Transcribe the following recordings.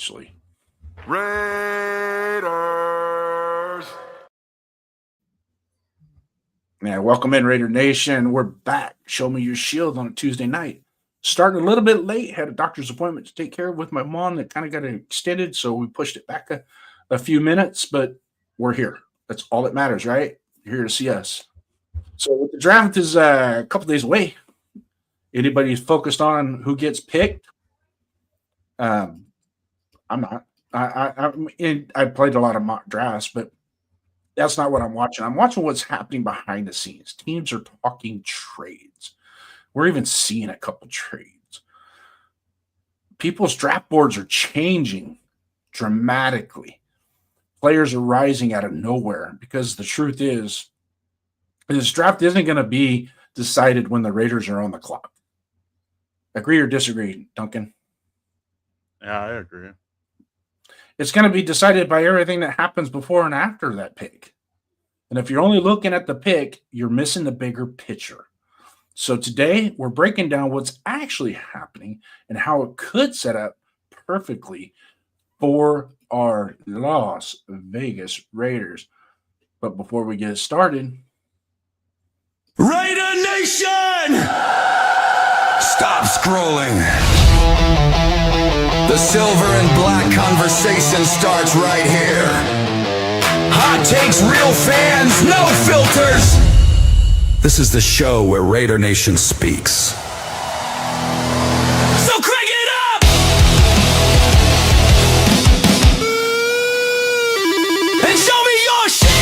actually. Raiders. Yeah, welcome in, Raider Nation. We're back. Show me your shield on a Tuesday night. Started a little bit late. Had a doctor's appointment to take care of with my mom that kind of got extended, so we pushed it back a few minutes, but we're here. That's all that matters, right? You're here to see us. So the draft is a couple days away. Anybody focused on who gets picked? I'm not. I played a lot of mock drafts, but that's not what I'm watching. I'm watching what's happening behind the scenes. Teams are talking trades. We're even seeing a couple trades. People's draft boards are changing dramatically. Players are rising out of nowhere because the truth is, this draft isn't going to be decided when the Raiders are on the clock. Agree or disagree, Duncan? Yeah, I agree. It's going to be decided by everything that happens before and after that pick. And if you're only looking at the pick, you're missing the bigger picture. So today, we're breaking down what's actually happening and how it could set up perfectly for our Las Vegas Raiders. But before we get started, Raider Nation! Stop scrolling. The silver and black conversation starts right here. Hot takes, real fans, no filters. This is the show where Raider Nation speaks. So crank it up! And show me your shit!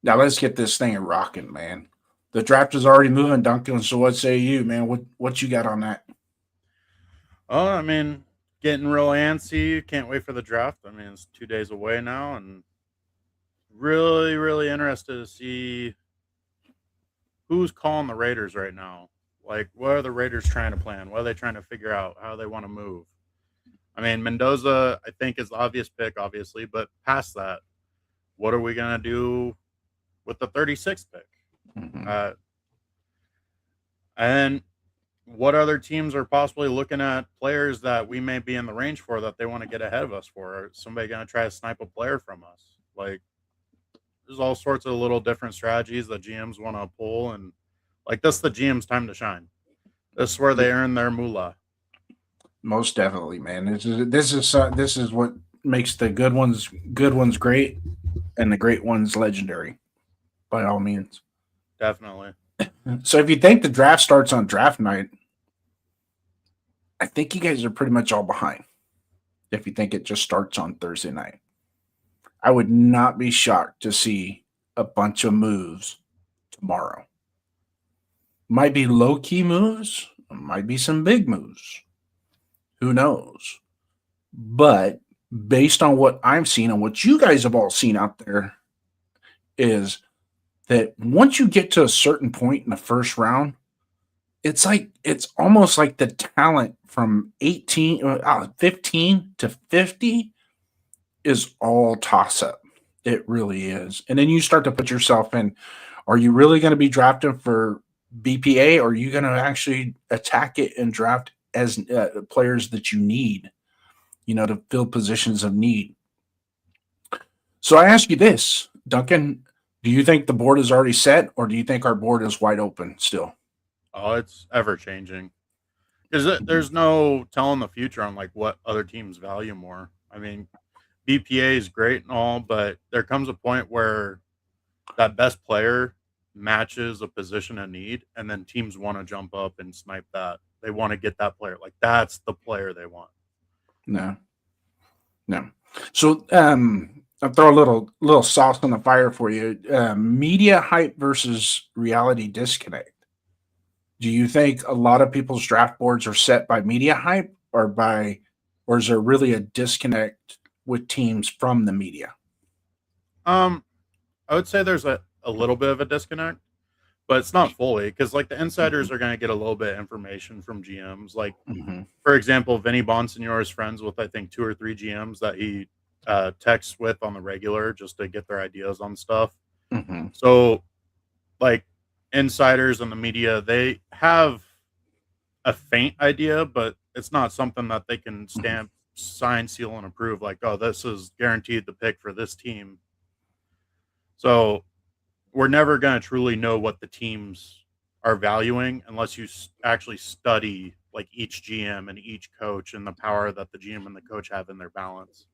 now let's get this thing rocking, man. The draft is already moving, Duncan. So what say you, man? What you got on that? Oh, I mean, getting real antsy. Can't wait for the draft. I mean, it's 2 days away now, and really, really interested to see who's calling the Raiders right now. Like, what are the Raiders trying to plan? What are they trying to figure out? How they want to move? I mean, Mendoza, I think, is the obvious pick, obviously, but past that, what are we going to do with the 36th pick? Mm-hmm. And what other teams are possibly looking at players that we may be in the range for that they want to get ahead of us for? Or somebody going to try to snipe a player from us? Like, there's all sorts of little different strategies that GMs want to pull, and like this is the GM's time to shine. This is where they earn their moolah. Most definitely, man. This is what makes the good ones great, and the great ones legendary, by all means. Definitely. So if you think the draft starts on draft night, I think you guys are pretty much all behind. If you think it just starts on Thursday night, I would not be shocked to see a bunch of moves tomorrow. Might be low key moves, might be some big moves. Who knows? But based on what I'm seeing and what you guys have all seen out there, is that once you get to a certain point in the first round, it's almost like the talent from 15 to 50 is all toss up. It really is. And then you start to put yourself in, are you really going to be drafted for BPA, or are you going to actually attack it and draft as players that you need, to fill positions of need? So I ask you this, Duncan, do you think the board is already set, or do you think our board is wide open still? Oh, it's ever changing. Because there's no telling the future on like what other teams value more. I mean, BPA is great and all, but there comes a point where that best player matches a position of need, and then teams want to jump up and snipe that. They want to get that player. Like, that's the player they want. No. So I'll throw a little sauce on the fire for you. Media hype versus reality disconnect. Do you think a lot of people's draft boards are set by media hype, or is there really a disconnect with teams from the media? I would say there's a little bit of a disconnect, but it's not fully because like the insiders are going to get a little bit of information from GMs. Like, Mm-hmm. for example, Vinny Bonsignor is friends with I think 2 or 3 GMs that he texts with on the regular just to get their ideas on stuff. Mm-hmm. So, like, insiders and the media, they have a faint idea, but it's not something that they can stamp, sign, seal, and approve. Like, oh, this is guaranteed the pick for this team. So we're never going to truly know what the teams are valuing unless you actually study like each GM and each coach and the power that the GM and the coach have in their balance,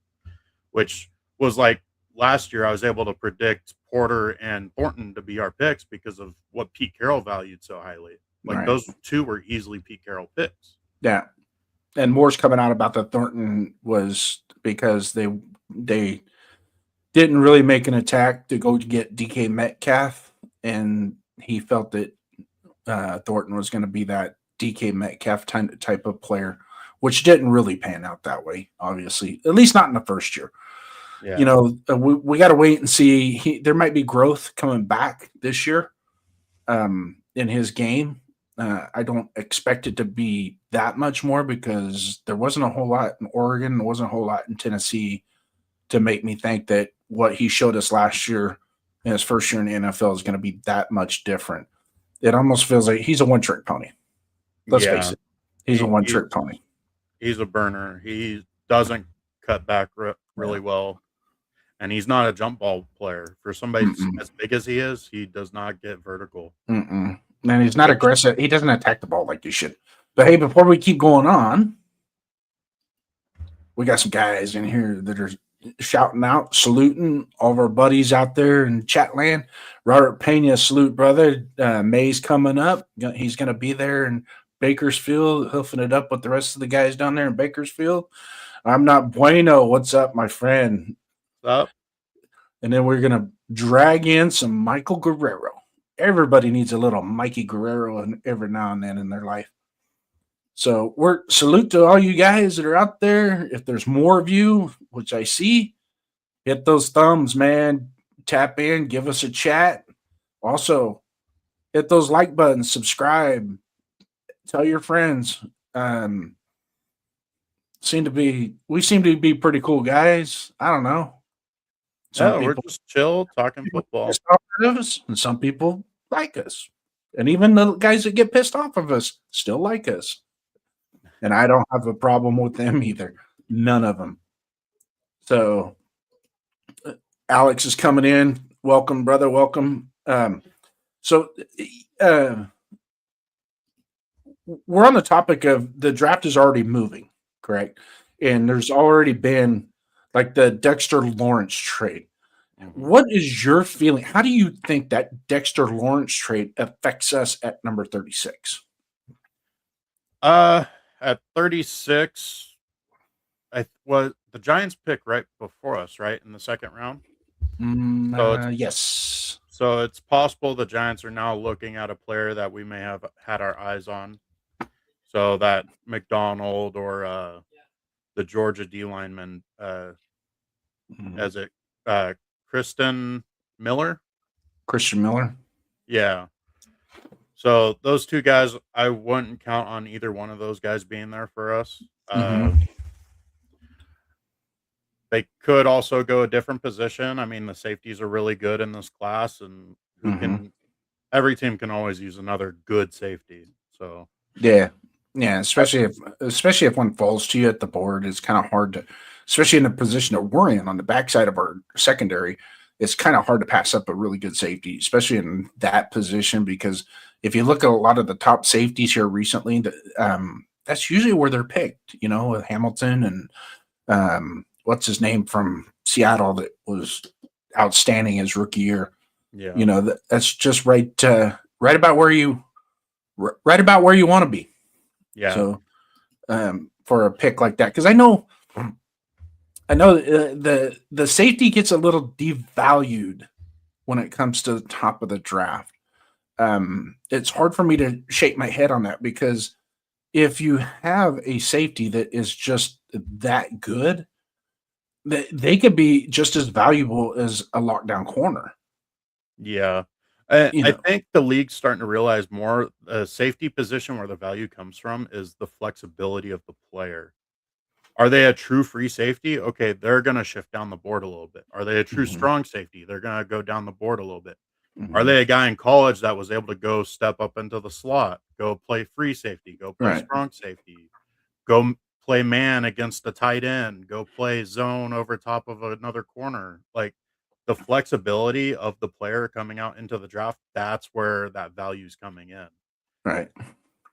which was like last year I was able to predict Porter and Thornton to be our picks because of what Pete Carroll valued so highly. Like Right. those two were easily Pete Carroll picks. Yeah. And more's coming out about the Thornton was because they didn't really make an attack to go to get DK Metcalf, and he felt that Thornton was going to be that DK Metcalf type of player, which didn't really pan out that way, obviously, at least not in the first year. Yeah. You know, we got to wait and see. There might be growth coming back this year in his game. I don't expect it to be that much more because there wasn't a whole lot in Oregon. There wasn't a whole lot in Tennessee to make me think that what he showed us last year in his first year in the NFL is going to be that much different. It almost feels like he's a one-trick pony. Let's face it. He's a one-trick pony. He's a burner. He doesn't cut back really well. And he's not a jump ball player. For somebody as big as he is, he does not get vertical. And he's not aggressive. He doesn't attack the ball like he should. But hey, before we keep going on, we got some guys in here that are shouting out, saluting all of our buddies out there in chat land. Robert Pena, salute, brother. May's coming up. He's going to be there in Bakersfield, hoofing it up with the rest of the guys down there in Bakersfield. I'm not bueno. What's up, my friend? What's up? And then we're going to drag in some Michael Guerrero. Everybody needs a little Mikey Guerrero every now and then in their life. So we're salute to all you guys that are out there. If there's more of you, which I see, hit those thumbs, man. Tap in, give us a chat. Also, hit those like buttons, subscribe, tell your friends. We seem to be pretty cool guys. I don't know. We're just chill talking football. Pissed off of us, and some people like us. And even the guys that get pissed off of us still like us. And I don't have a problem with them either. None of them. So Alex is coming in. Welcome, brother. Welcome. So we're on the topic of the draft is already moving, correct? And there's already been like the Dexter Lawrence trade. What is your feeling? How do you think that Dexter Lawrence trade affects us at number 36? At 36, was the Giants pick right before us, right? In the second round? Yes. So it's possible the Giants are now looking at a player that we may have had our eyes on. So that McDonald or the Georgia D lineman, Christian Miller? Christian Miller? Yeah. So those two guys, I wouldn't count on either one of those guys being there for us. They could also go a different position. I mean, the safeties are really good in this class, and every team can always use another good safety. So yeah, especially if one falls to you at the board, it's kind of hard to, especially in the position that we're in on the backside of our secondary. It's kind of hard to pass up a really good safety, especially in that position, because if you look at a lot of the top safeties here recently, that's usually where they're picked, you know, with Hamilton and what's his name from Seattle that was outstanding his rookie year. Yeah. You know, that's just right about where you want to be. Yeah. So for a pick like that, because I know the safety gets a little devalued when it comes to the top of the draft. It's hard for me to shake my head on that, because if you have a safety that is just that good, they could be just as valuable as a lockdown corner. Yeah. You I know, think the league's starting to realize more the safety position where the value comes from is the flexibility of the player. Are they a true free safety? Okay, they're gonna shift down the board a little bit. Are they a true mhm, strong safety? They're gonna go down the board a little bit. Are mhm, they a guy in college that was able to go step up into the slot, go play free safety, go play right, strong safety, go play man against the tight end, go play zone over top of another corner? Like the flexibility of the player coming out into the draft, that's where that value's coming in. right.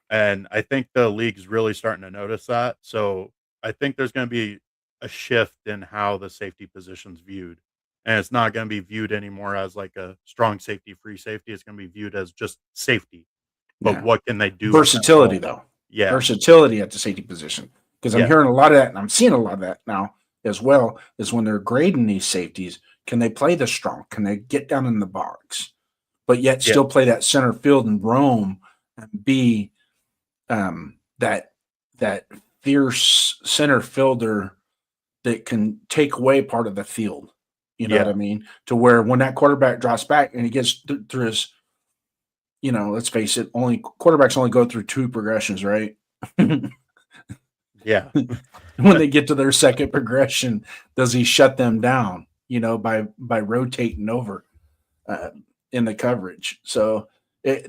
And I think the league's really starting to notice that. So I think there's going to be a shift in how the safety position's viewed. And it's not going to be viewed anymore as like a strong safety, free safety. It's going to be viewed as just safety. But Yeah. what can they do at that Versatility, role? though. Yeah. Versatility at the safety position. Because I'm Yeah. hearing a lot of that, and I'm seeing a lot of that now as well, is when they're grading these safeties, can they play the strong? Can they get down in the box, but yet Yeah. still play that center field and roam and be that fierce center fielder that can take away part of the field. You know what Yeah. I mean? To where when that quarterback drops back and he gets through his, let's face it, only quarterbacks only go through two progressions, right? When Yeah. they get to their second progression, does he shut them down? By rotating over uh, in the coverage. So a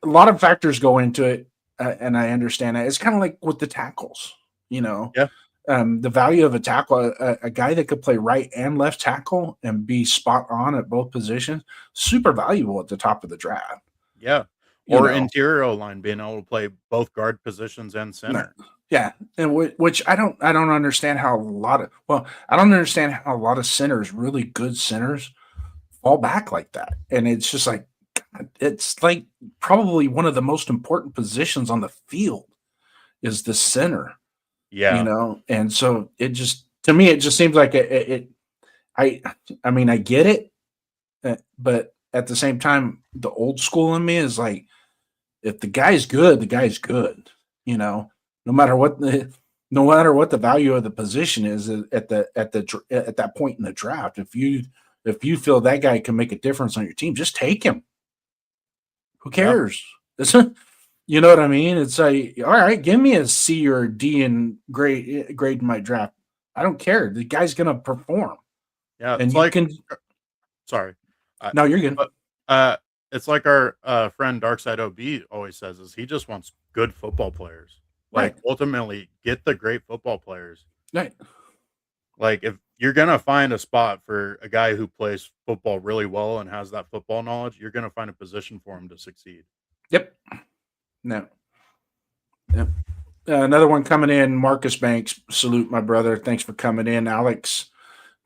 lot of factors go into it, and I understand that. It's kind of like with the tackles. You know, Yeah. the value of a tackle, a guy that could play right and left tackle and be spot on at both positions, super valuable at the top of the draft. Yeah. You Or know, interior O line being able to play both guard positions and no, center. yeah, and which I don't understand how I don't understand how a lot of centers, really good centers, fall back like that, and it's just like God, it's like probably one of the most important positions on the field is the center. Yeah. And so it just to me it just seems like I I mean I get it, but at the same time the old school in me is like if the guy's good, the guy's good. You know, no matter what the no matter what the value of the position is at that point in the draft. If you feel that guy can make a difference on your team, just take him. Who Yeah. cares? You know what I mean? It's like, all right, give me a C or a D in grade in my draft. I don't care. The guy's gonna perform, Yeah. and It's you like can. sorry. I No, you're good. but, uh, it's like our, friend Darkside OB always says is he just wants good football players. Right, Like, ultimately, get the great football players. right. Like, if you're gonna find a spot for a guy who plays football really well and has that football knowledge, you're gonna find a position for him to succeed. Yep. No. Yep. Another one coming in. Marcus Banks, salute my brother. Thanks for coming in, Alex.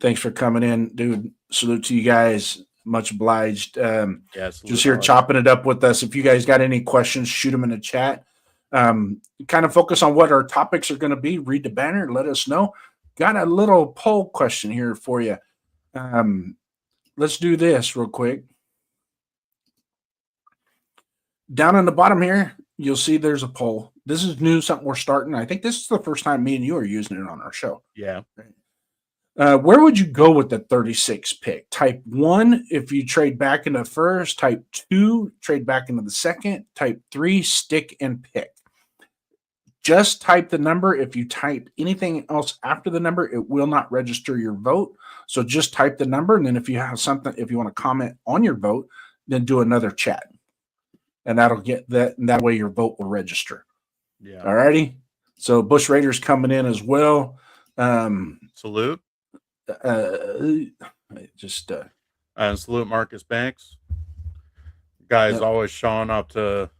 Thanks for coming in, dude. Salute to you guys. Much obliged. Yeah, Just salute, here Alex. chopping it up with us. If you guys got any questions, shoot them in the chat. Kind of focus on what our topics are going to be. Read the banner. Let us know. Got a little poll question here for you. Let's do this real quick. Down in the bottom here, you'll see there's a poll. This is new, something we're starting. I think this is the first time me and you are using it on our show. Yeah. Where would you go with the 36 pick? Type 1 if you trade back into first. Type 2, trade back into the second. Type 3, stick and pick. Just type the number. If you type anything else after the number, it will not register your vote. So just type the number, and then if you have something, if you want to comment on your vote, then do another chat. And that'll get that, and that way your vote will register. Yeah. All righty. So Bush Raiders coming in as well. Salute. Just And salute Marcus Banks. Guys Yep. always showing up to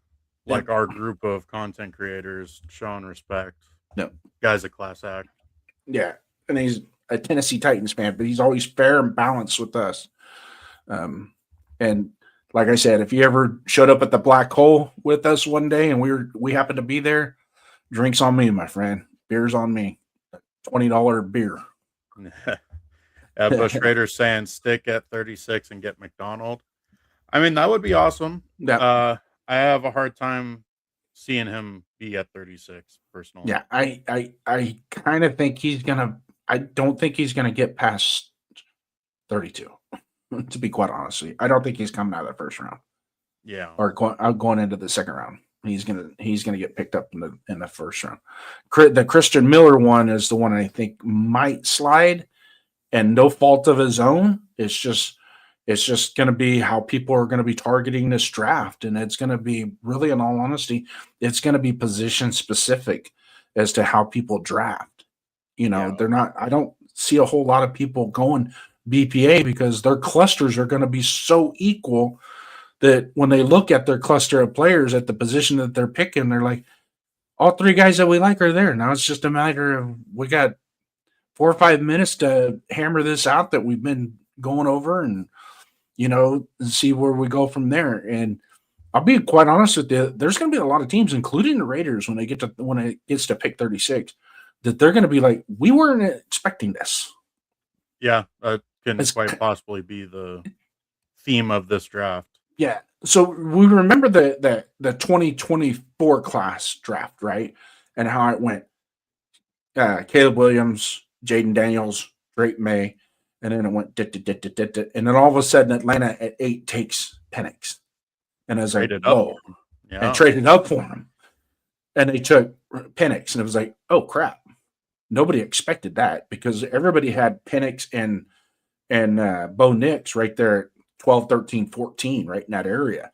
like Yep. our group of content creators, showing respect. Yep. Guy's a class act. Yeah, and he's a Tennessee Titans fan, but he's always fair and balanced with us. And like I said, if you ever showed up at the Black Hole with us one day and we happened to be there, drinks on me, my friend. Beers on me. $20 beer. Bush Raiders saying stick at 36 and get McDonald. I mean, that would be awesome. Yeah. I have a hard time seeing him be at 36 personally. Yeah, I kind of think I don't think he's gonna get past 32. To be quite honest with you, I don't think he's coming out of the first round Yeah. or going into the second round. He's gonna get picked up in the first round. The Christian Miller one is the one I think might slide, and no fault of his own. It's just going to be how people are going to be targeting this draft, and it's going to be really, in all honesty, it's going to be position specific as to how people draft. Yeah. They're not. I don't see a whole lot of people going BPA because their clusters are going to be so equal that when they look at their cluster of players at the position that they're picking, they're like, all three guys that we like are there. Now it's just a matter of we got 4 or 5 minutes to hammer this out that we've been going over and see where we go from there. And I'll be quite honest with you, there's going to be a lot of teams, including the Raiders, when it gets to pick 36, that they're going to be like, we weren't expecting this. Yeah, that can quite possibly be the theme of this draft. Yeah. So we remember the 2024 class draft, right? And how it went. Caleb Williams, Jaden Daniels, Drake May, and then it went and then all of a sudden Atlanta at 8 takes Penix. And I was like, whoa. Yeah. And traded up for him. And they took Penix, and it was like, oh crap. Nobody expected that because everybody had Penix and Bo Nix right there at 12, 13, 14, right in that area.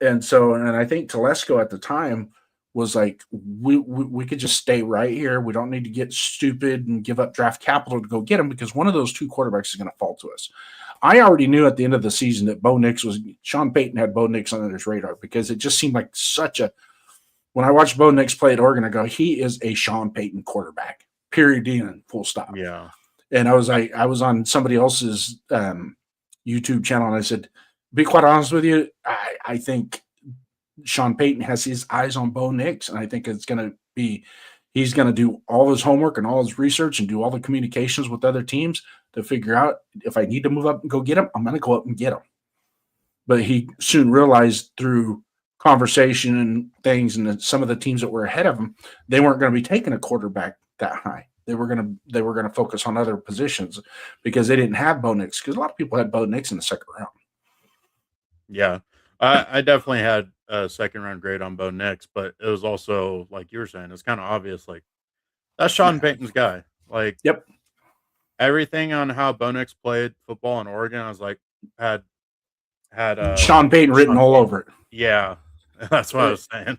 And so, and I think Telesco at the time was like, we could just stay right here. We don't need to get stupid and give up draft capital to go get him because one of those two quarterbacks is going to fall to us. I already knew at the end of the season that Sean Payton had Bo Nix under his radar because it just seemed like when I watched Bo Nix play at Oregon, I go, he is a Sean Payton quarterback, period, and full stop. Yeah. And I was on somebody else's YouTube channel, and I said, be quite honest with you, I think Sean Payton has his eyes on Bo Nix, and I think he's going to do all his homework and all his research and do all the communications with other teams to figure out if I need to move up and go get him, I'm going to go up and get him. But he soon realized through conversation and things and some of the teams that were ahead of him, they weren't going to be taking a quarterback that high. They were going to focus on other positions because they didn't have Bo Nix, because a lot of people had Bo Nix in the second round. Yeah. I definitely had a second round grade on Bo Nix, but it was also, like you were saying, it's kind of obvious, like, that's Sean Payton's guy. Like, yep. Everything on how Bo Nix played football in Oregon, I was like, had Sean Payton written all over it. Yeah. That's what I was saying.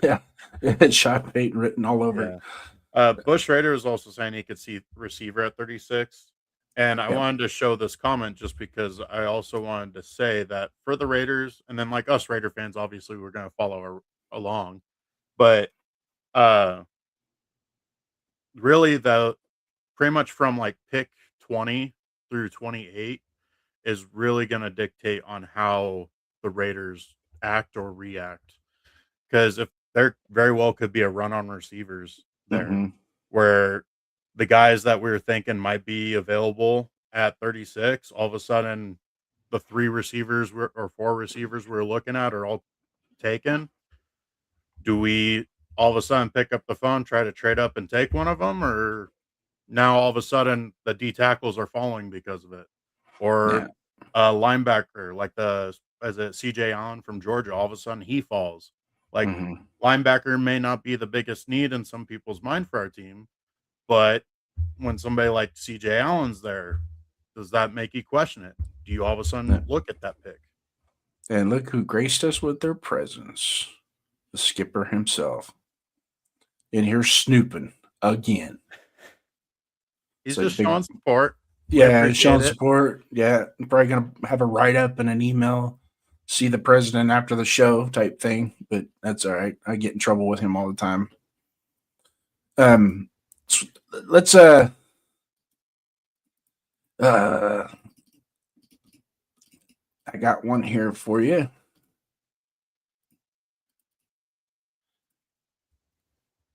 Yeah. It had Sean Payton written all over it. Bush Raider was also saying he could see receiver at 36. And I wanted to show this comment just because I also wanted to say that for the Raiders, and then like us Raider fans, obviously we're going to follow along. But really, pretty much from like pick 20 through 28 is really going to dictate on how the Raiders act or react. Because if there very well could be a run on receivers there, where the guys that we were thinking might be available at 36, all of a sudden the 3 receivers or 4 receivers we're looking at are all taken. Do we all of a sudden pick up the phone, try to trade up and take one of them, or now all of a sudden the D tackles are falling because of it? Or a linebacker like CJ Allen from Georgia, all of a sudden he falls. Like, linebacker may not be the biggest need in some people's mind for our team, but when somebody like CJ Allen's there, does that make you question it? Do you all of a sudden look at that pick? And look who graced us with their presence. The skipper himself. In here snooping again. He's just showing support. Yeah, showing support. Yeah, probably going to have a write-up and an email. See the president after the show type thing, but that's all right. I get in trouble with him all the time. Let's I got one here for you.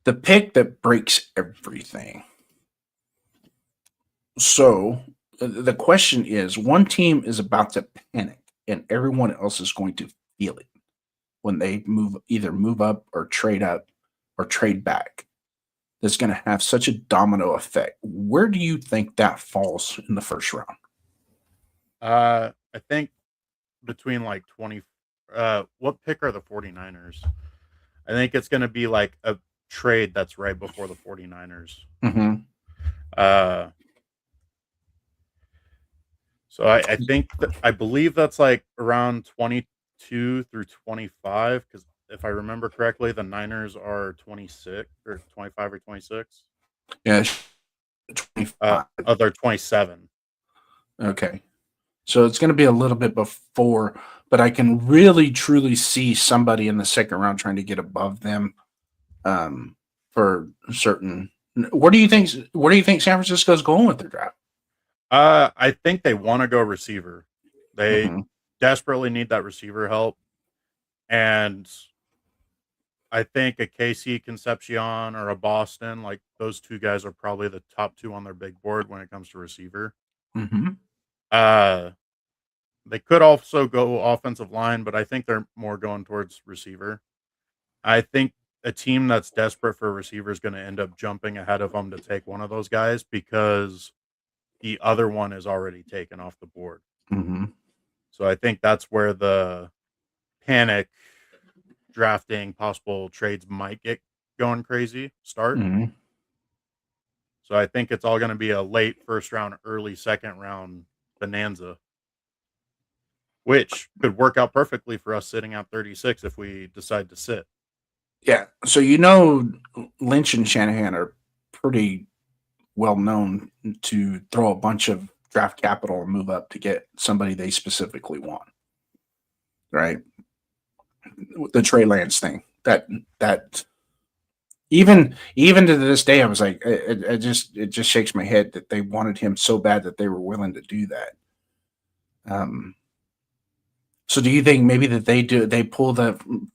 The pick that breaks everything. So the question is, one team is about to panic and everyone else is going to feel it when they either move up or trade back. That's going to have such a domino effect. Where do you think that falls in the first round? I think between like 20. What pick are the 49ers? I think it's going to be like a trade that's right before the 49ers. Mm-hmm. Uh, so I think I believe that's like around 22 through 25 because if I remember correctly, the Niners are 26 or 25 or 26. Yeah, 25. Oh, they're 27. Okay. So it's going to be a little bit before, but I can really truly see somebody in the second round trying to get above them for certain. Where do you think? Where do you think San Francisco's going with their draft? I think they want to go receiver. They Mm-hmm. desperately need that receiver help, and I think a KC Concepcion or a Boston, like those two guys, are probably the top two on their big board when it comes to receiver. Mm-hmm. Uh, they could also go offensive line, but I think they're more going towards receiver. I think a team that's desperate for a receiver is going to end up jumping ahead of them to take one of those guys because the other one is already taken off the board. Mm-hmm. So I think that's where the panic drafting possible trades might get going crazy start. Mm-hmm. So I think it's all going to be a late first round, early second round bonanza, which could work out perfectly for us sitting at 36 if we decide to sit. Yeah. So Lynch and Shanahan are pretty well known to throw a bunch of draft capital and move up to get somebody they specifically want. Right. The Trey Lance thing. That even to this day, I was like, it just shakes my head that they wanted him so bad that they were willing to do that. So do you think maybe that they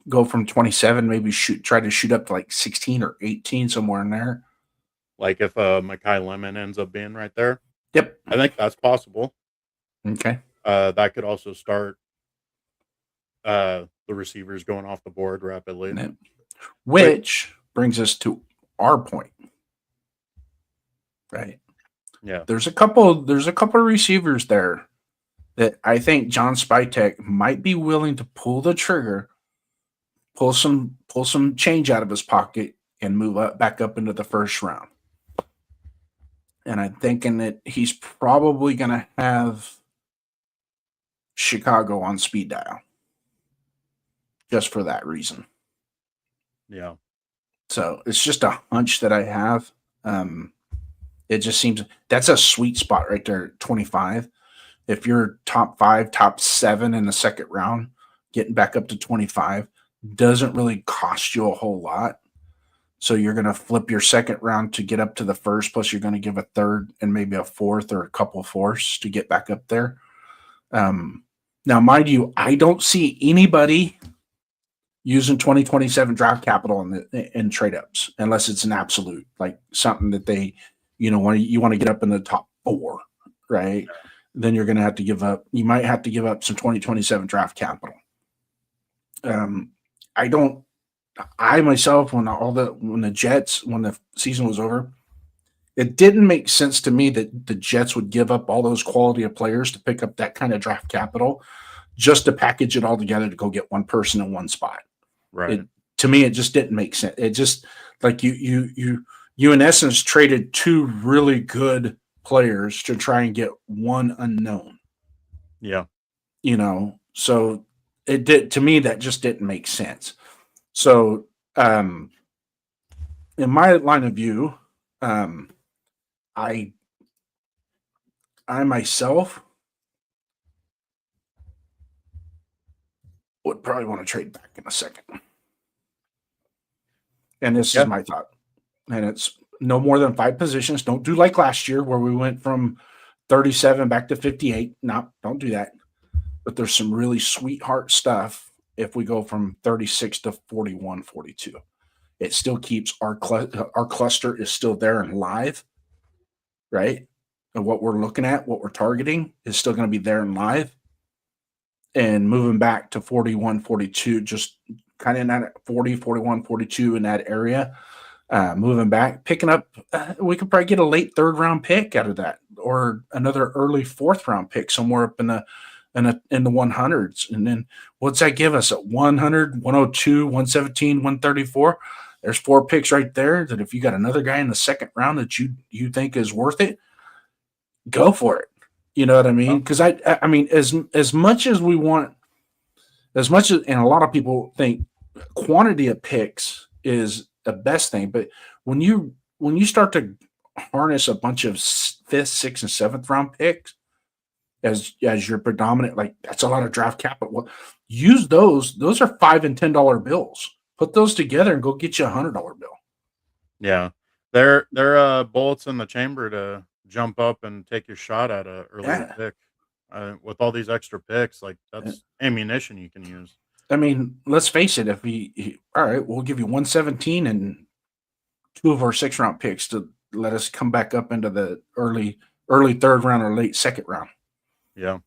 go from 27, maybe try to shoot up to like 16 or 18, somewhere in there? Like if Mekhi Lemon ends up being right there, Yep. I think that's possible. Okay. That could also start the receivers going off the board rapidly. Yep. Which brings us to our point, right? Yeah. There's a couple of receivers there that I think John Spytek might be willing to pull the trigger, pull some change out of his pocket, and move back up into the first round. And I'm thinking that he's probably going to have Chicago on speed dial, just for that reason. Yeah. So it's just a hunch that I have. It just seems that's a sweet spot right there, 25. If you're top 5, top 7 in the second round, getting back up to 25 doesn't really cost you a whole lot. So you're going to flip your second round to get up to the first, plus you're going to give a third and maybe a fourth or a couple of fourths to get back up there. Now, mind you, I don't see anybody using 2027 draft capital in trade ups unless it's an absolute, like something that they, you want to get up in the top 4, right? Then you're going to have to give up. You might have to give up some 2027 draft capital. I myself, when the season was over, it didn't make sense to me that the Jets would give up all those quality of players to pick up that kind of draft capital just to package it all together to go get one person in one spot. Right. To me, it just didn't make sense. It just like you in essence traded 2 really good players to try and get one unknown. Yeah. So it did, to me, that just didn't make sense. So, in my line of view, I myself would probably want to trade back in a second. And this is my thought. And it's no more than 5 positions. Don't do like last year where we went from 37 back to 58. No, don't do that. But there's some really sweetheart stuff if we go from 36 to 41, 42. It still keeps our cluster is still there and live, right? And what we're looking at, what we're targeting is still going to be there and live. And moving back to 41, 42, just kind of in that 40, 41, 42 in that area, moving back, picking up. We could probably get a late third round pick out of that, or another early fourth round pick somewhere up in the 100s. And then what's that give us at 100, 102, 117, 134? There's 4 picks right there that if you got another guy in the second round that you think is worth it, go for it. You know what I mean? Because I mean, as much as we want, as much as, and a lot of people think quantity of picks is the best thing, but when you start to harness a bunch of fifth, sixth, and seventh round picks as your predominant, like that's a lot of draft capital. Well, use those. Those are $5 and $10 bills. Put those together and go get you $100 bill. Yeah, they're bullets in the chamber to jump up and take your shot at a earlier Yeah. pick. With all these extra picks, like that's ammunition you can use. I mean, let's face it. If all right, we'll give you 117 and 2 of our 6 round picks to let us come back up into the early third round or late second round. Yeah,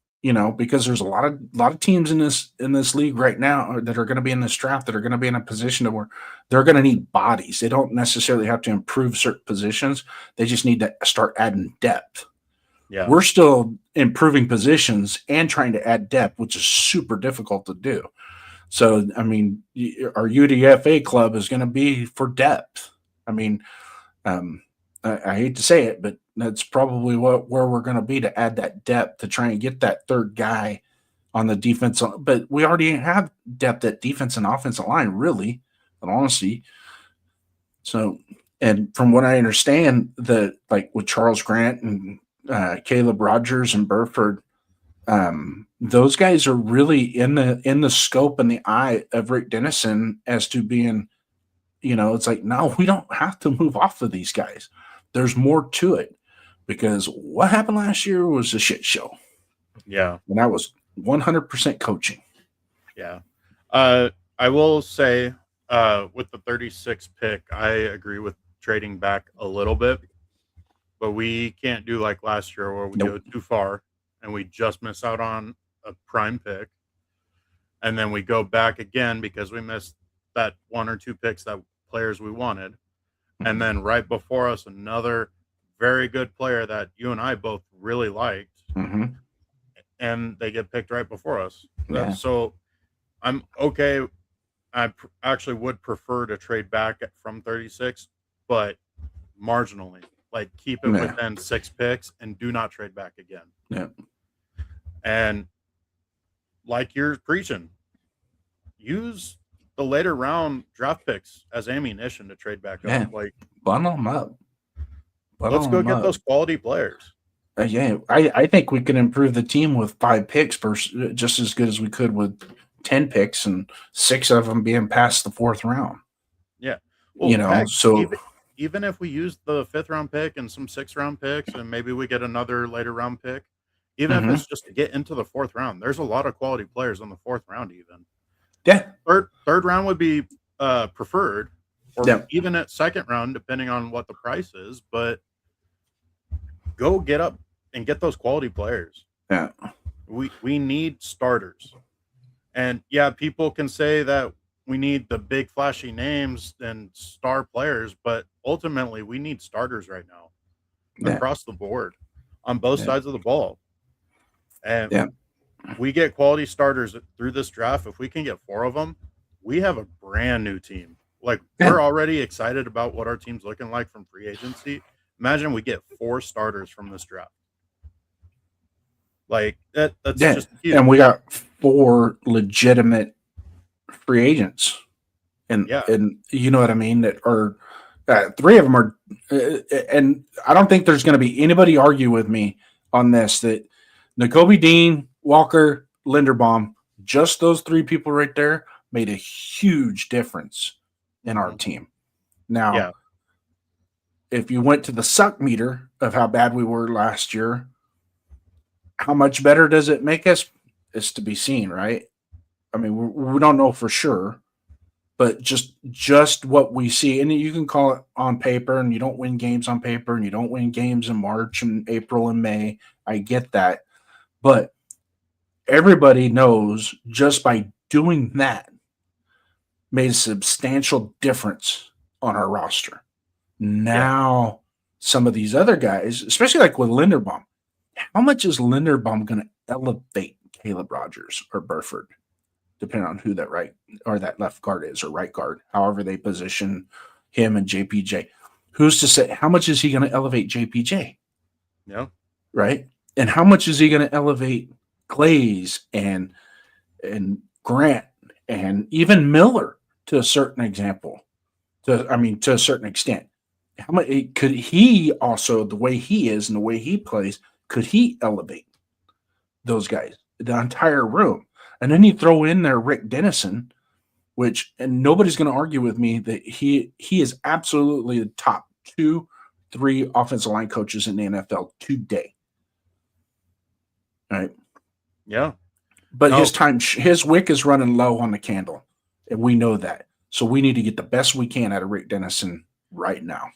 Because there's a lot of teams in this league right now that are going to be in this draft that are going to be in a position to where they're going to need bodies. They don't necessarily have to improve certain positions. They just need to start adding depth. yeah, We're still improving positions and trying to add depth, which is super difficult to do. So, I mean, our UDFA club is going to be for depth. I mean, I hate to say it, but that's probably where we're going to be, to add that depth to try and get that third guy on the defense. But we already have depth at defense and offensive line, really, in honesty. So, and from what I understand, like with Charles Grant and Caleb Rogers and Burford, those guys are really in the scope and the eye of Rick Dennison as to being, it's like, no, we don't have to move off of these guys. There's more to it, because what happened last year was a shit show. yeah, And that was 100% coaching. yeah. I will say, with the 36 pick, I agree with trading back a little bit, but we can't do like last year where we go too far and we just miss out on a prime pick, and then we go back again because we missed that 1 or 2 picks, that players we wanted, and then right before us another very good player that you and I both really liked, and they get picked right before us. Yeah. So I'm okay. I actually would prefer to trade back from 36, but marginally, like keep it within 6 picks and do not trade back again. Yeah. And like you're preaching, use the later round draft picks as ammunition to trade back up. Like, bundle them up. Let's go get those quality players. Yeah, I think we can improve the team with 5 picks just as good as we could with 10 picks, and 6 of them being past the 4th round. Yeah. Well, heck, so even if we use the 5th round pick and some 6th round picks, and maybe we get another later round pick, even if it's just to get into the 4th round, there's a lot of quality players in the 4th round. Even third round would be preferred, or even at 2nd round, depending on what the price is. But go get up and get those quality players. Yeah, we need starters. And yeah, people can say that we need the big flashy names and star players, but ultimately we need starters right now across the board on both sides of the ball. And we get quality starters through this draft. If we can get 4 of them, we have a brand new team. Like, we're already excited about what our team's looking like from free agency. Imagine we get 4 starters from this draft. Like that's just huge. And we got 4 legitimate free agents, and you know what I mean, that are 3 of them are, and I don't think there's going to be anybody argue with me on this, that Nakobe Dean, Walker, Linderbaum, just those 3 people right there made a huge difference in our team. Now, if you went to the suck meter of how bad we were last year, how much better does it make us? Is to be seen, right? I mean, we don't know for sure, but just what we see, and you can call it on paper, and you don't win games on paper, and you don't win games in March and April and May. I get that, but everybody knows just by doing that made a substantial difference on our roster. Now, some of these other guys, especially like with Linderbaum, how much is Linderbaum going to elevate Caleb Rogers or Burford, depending on who that right or that left guard is or right guard, however they position him and JPJ? Who's to say how much is he going to elevate JPJ? Yeah. Right. And how much is he going to elevate Glaze and Grant and even Miller to a certain example? To a certain extent. How much could he also, the way he is and the way he plays, could he elevate those guys, the entire room? And then you throw in there Rick Dennison, and nobody's going to argue with me that he is absolutely the top 2-3 offensive line coaches in the NFL today. Right. Yeah. But his wick is running low on the candle, and we know that. So we need to get the best we can out of Rick Dennison right now.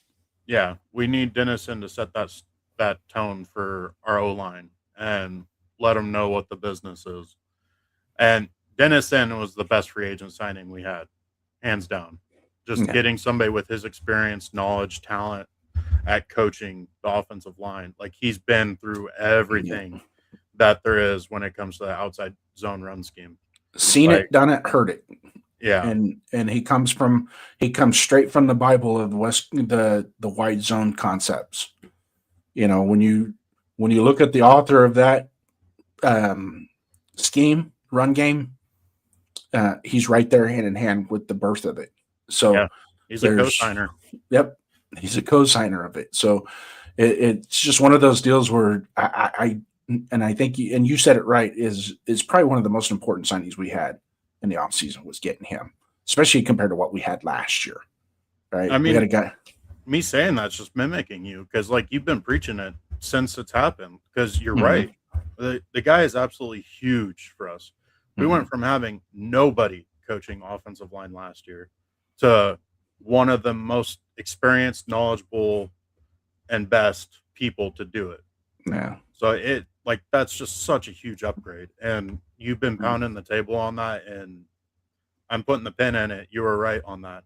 Yeah, we need Dennison to set that tone for our O-line and let them know what the business is. And Dennison was the best free agent signing we had, hands down. Just getting somebody with his experience, knowledge, talent at coaching the offensive line. Like, he's been through everything that there is when it comes to the outside zone run scheme. Seen it, done it, heard it. Yeah. And he comes straight from the Bible of the wide zone concepts. When you look at the author of that scheme, run game, he's right there hand in hand with the birth of it. So he's a co-signer. Yep. He's a co-signer of it. So it's just one of those deals where I think you said it right, is probably one of the most important signings we had in the offseason was getting him, especially compared to what we had last year. Right. I mean, we had a guy. Me saying that's just mimicking you, because like you've been preaching it since it's happened, because you're right. The guy is absolutely huge for us. We went from having nobody coaching offensive line last year to one of the most experienced, knowledgeable, and best people to do it. Yeah. So that's just such a huge upgrade. And you've been pounding the table on that, and I'm putting the pin in it. You were right on that.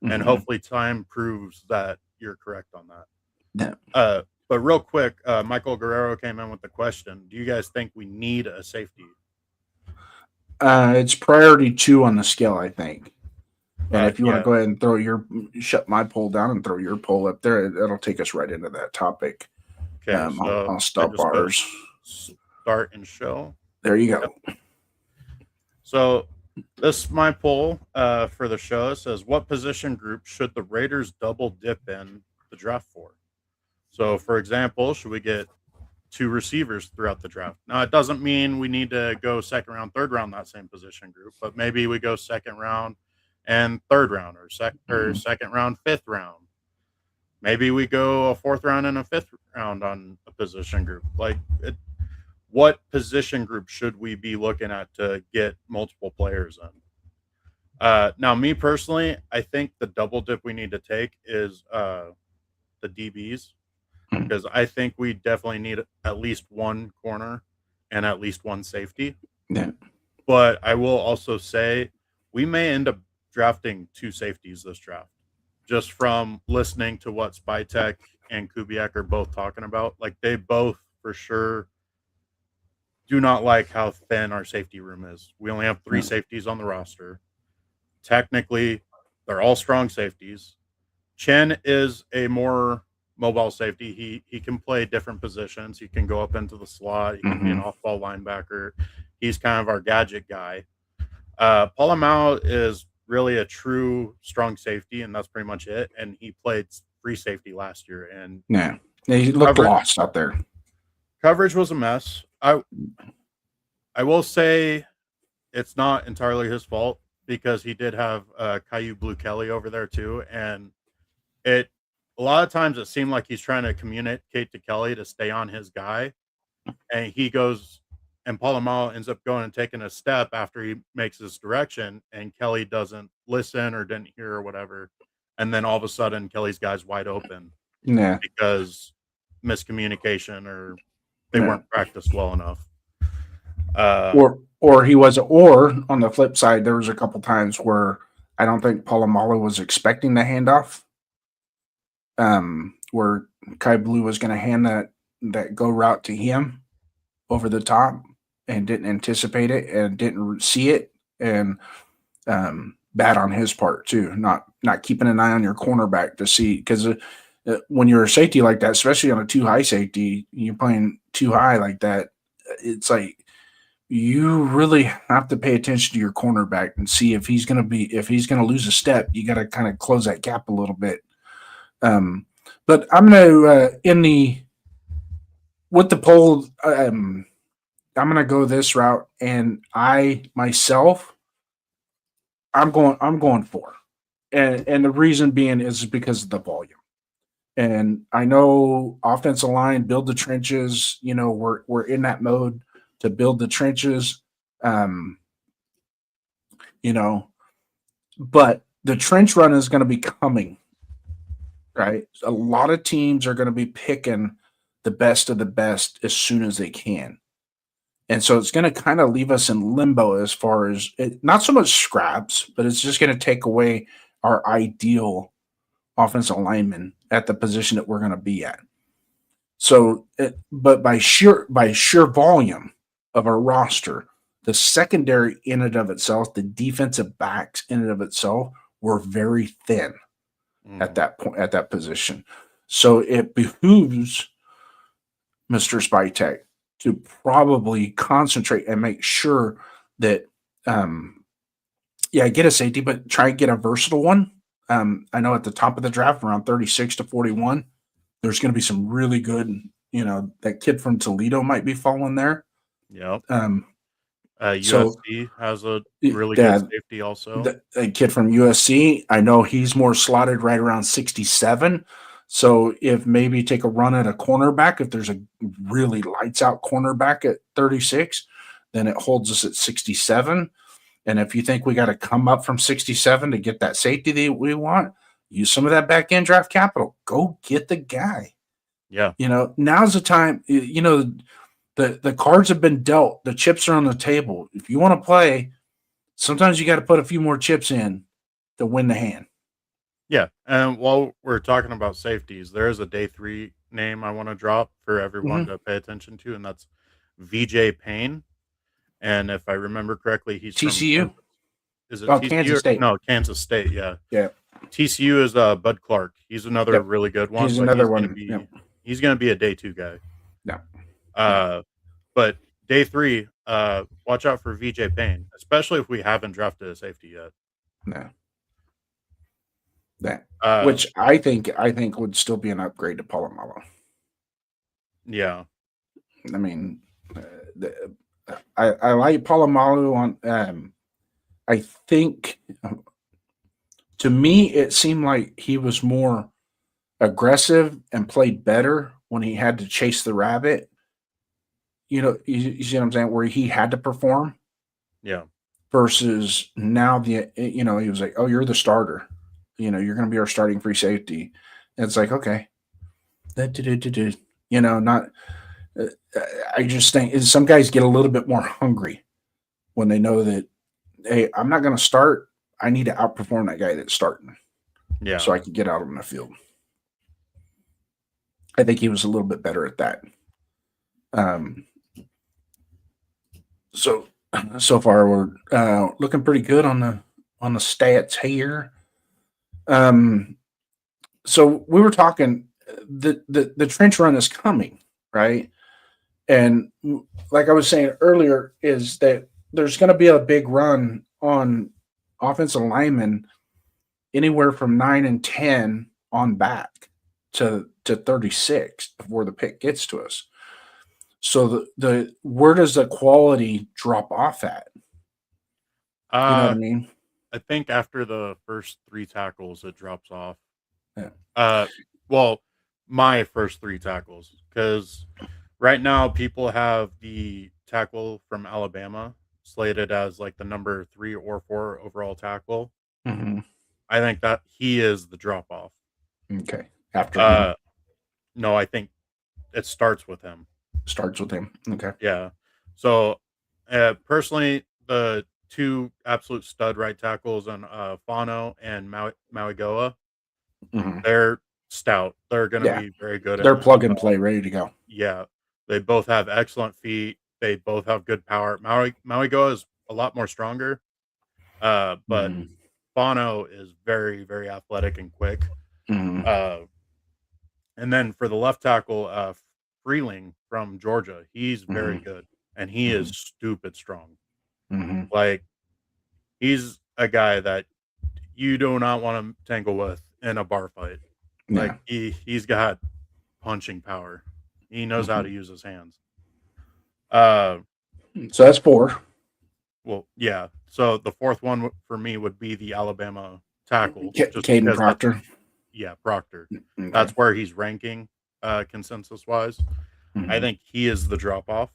And hopefully time proves that you're correct on that. Yeah. But real quick, Michael Guerrero came in with the question: do you guys think we need a safety? It's priority 2 on the scale, I think. And if you want to go ahead and shut my poll down and throw your poll up there, it'll take us right into that topic. Okay, I'll stop ours. Start and show. There you go. Yep. So this is my poll for the show. It says, what position group should the Raiders double dip in the draft for? So, for example, should we get 2 receivers throughout the draft? Now, it doesn't mean we need to go second round, third round, that same position group, but maybe we go second round and third round, or second round, fifth round. Maybe we go a 4th round and a 5th round on a position group. What position group should we be looking at to get multiple players in? Now, me personally, I think the double dip we need to take is the DBs, because I think we definitely need at least 1 corner and at least 1 safety. Yeah. But I will also say we may end up drafting 2 safeties this draft, just from listening to what Spytek and Kubiak are both talking about. Like, they both for sure do not like how thin our safety room is. We only have 3 safeties on the roster. Technically, they're all strong safeties. Chen is a more mobile safety. He can play different positions. He can go up into the slot. He can be an off-ball linebacker. He's kind of our gadget guy. Palamau is really a true strong safety, and that's pretty much it. And he played free safety last year. And he looked lost out there. Coverage was a mess. I will say it's not entirely his fault, because he did have Caillou Blue Kelly over there too, and a lot of times it seemed like he's trying to communicate to Kelly to stay on his guy, and he goes, and Palamau ends up going and taking a step after he makes his direction, and Kelly doesn't listen or didn't hear or whatever, and then all of a sudden Kelly's guy's wide open because miscommunication, or they weren't practiced well enough. Or he was, or on the flip side, there was a couple times where I don't think Polamalu was expecting the handoff. where Kai Blue was going to hand that go route to him over the top and didn't anticipate it and didn't see it, and bad on his part too, not keeping an eye on your cornerback to see, because when you're a safety like that, especially on a too high safety, you're playing too high like that. It's like you really have to pay attention to your cornerback and see if he's going to lose a step. You got to kind of close that gap a little bit. But I'm going to in the with the poll. I'm going to go this route, and I myself, I'm going for, and the reason being is because of the volume. And I know offensive line, build the trenches. We're in that mode to build the trenches. Um, you know, but the trench run is going to be coming, right? A lot of teams are going to be picking the best of the best as soon as they can. And so it's going to kind of leave us in limbo as far as not so much scraps, but it's just going to take away our ideal offensive lineman at the position that we're going to be at. So, but by sheer volume of our roster, the secondary in and of itself, the defensive backs in and of itself, were very thin at that point, at that position. So it behooves Mr. Spytek to probably concentrate and make sure that, get a safety, but try and get a versatile one. I know at the top of the draft, around 36 to 41, there's going to be some really good, that kid from Toledo might be falling there. Yep. So USC has a really good safety also. The kid from USC, I know he's more slotted right around 67. So if maybe take a run at a cornerback, if there's a really lights out cornerback at 36, then it holds us at 67. And if you think we got to come up from 67 to get that safety that we want, use some of that back end draft capital. Go get the guy. Yeah. Now's the time. The cards have been dealt. The chips are on the table. If you want to play, sometimes you got to put a few more chips in to win the hand. Yeah. And while we're talking about safeties, there is a day 3 name I want to drop for everyone to pay attention to, and that's VJ Payne. And if I remember correctly, he's TCU. Is it TCU? Kansas State. No, Kansas State. Yeah. Yeah. TCU is Bud Clark. He's another really good one. He's another one. He's going to be a day 2 guy. No. But day 3, watch out for VJ Payne, especially if we haven't drafted a safety yet. No. Which I think would still be an upgrade to Polamalu. Yeah. I mean, I like Polamalu on. I think to me it seemed like he was more aggressive and played better when he had to chase the rabbit. You see what I'm saying? Where he had to perform. Yeah. Versus now he was like, oh, you're the starter. You're going to be our starting free safety. And it's like, okay. Not. I just think some guys get a little bit more hungry when they know that, hey, I'm not going to start. I need to outperform that guy that's starting. Yeah. So I can get out on the field. I think he was a little bit better at that. So far we're looking pretty good on the stats here. So we were talking the trench run is coming, right? And like I was saying earlier, is that there's going to be a big run on offensive linemen anywhere from 9 and 10 on back to 36 before the pick gets to us. So the where does the quality drop off at? You know what I mean? I think after the first 3 tackles, it drops off. Yeah. Well, my first 3 tackles, because right now people have the tackle from Alabama slated as like the number 3 or 4 overall tackle. Mm-hmm. I think that he is the drop off. Okay. After no, I think it starts with him. Starts with him. Okay. Yeah. So personally, the 2 absolute stud right tackles on Fano and Mauigoa, they're stout. They're going to Yeah. be very good. They're in plug and play, ready to go. Yeah, they both have excellent feet. They both have good power. Maui Go is a lot more stronger, but Mhm. Bono is very, very athletic and quick. Mhm. And then for the left tackle, Freeling from Georgia, he's very Mhm. good, and he is Mhm. stupid strong. Mhm. Like he's a guy that you do not want to tangle with in a bar fight. Like Yeah. he's got punching power. He knows how Mhm. to use his hands. Uh, So that's 4. well, yeah. So the fourth one for me would be the Alabama tackle, just Caden because that's Proctor. Proctor. Okay. That's where he's ranking consensus wise. I Mhm. think he is the drop off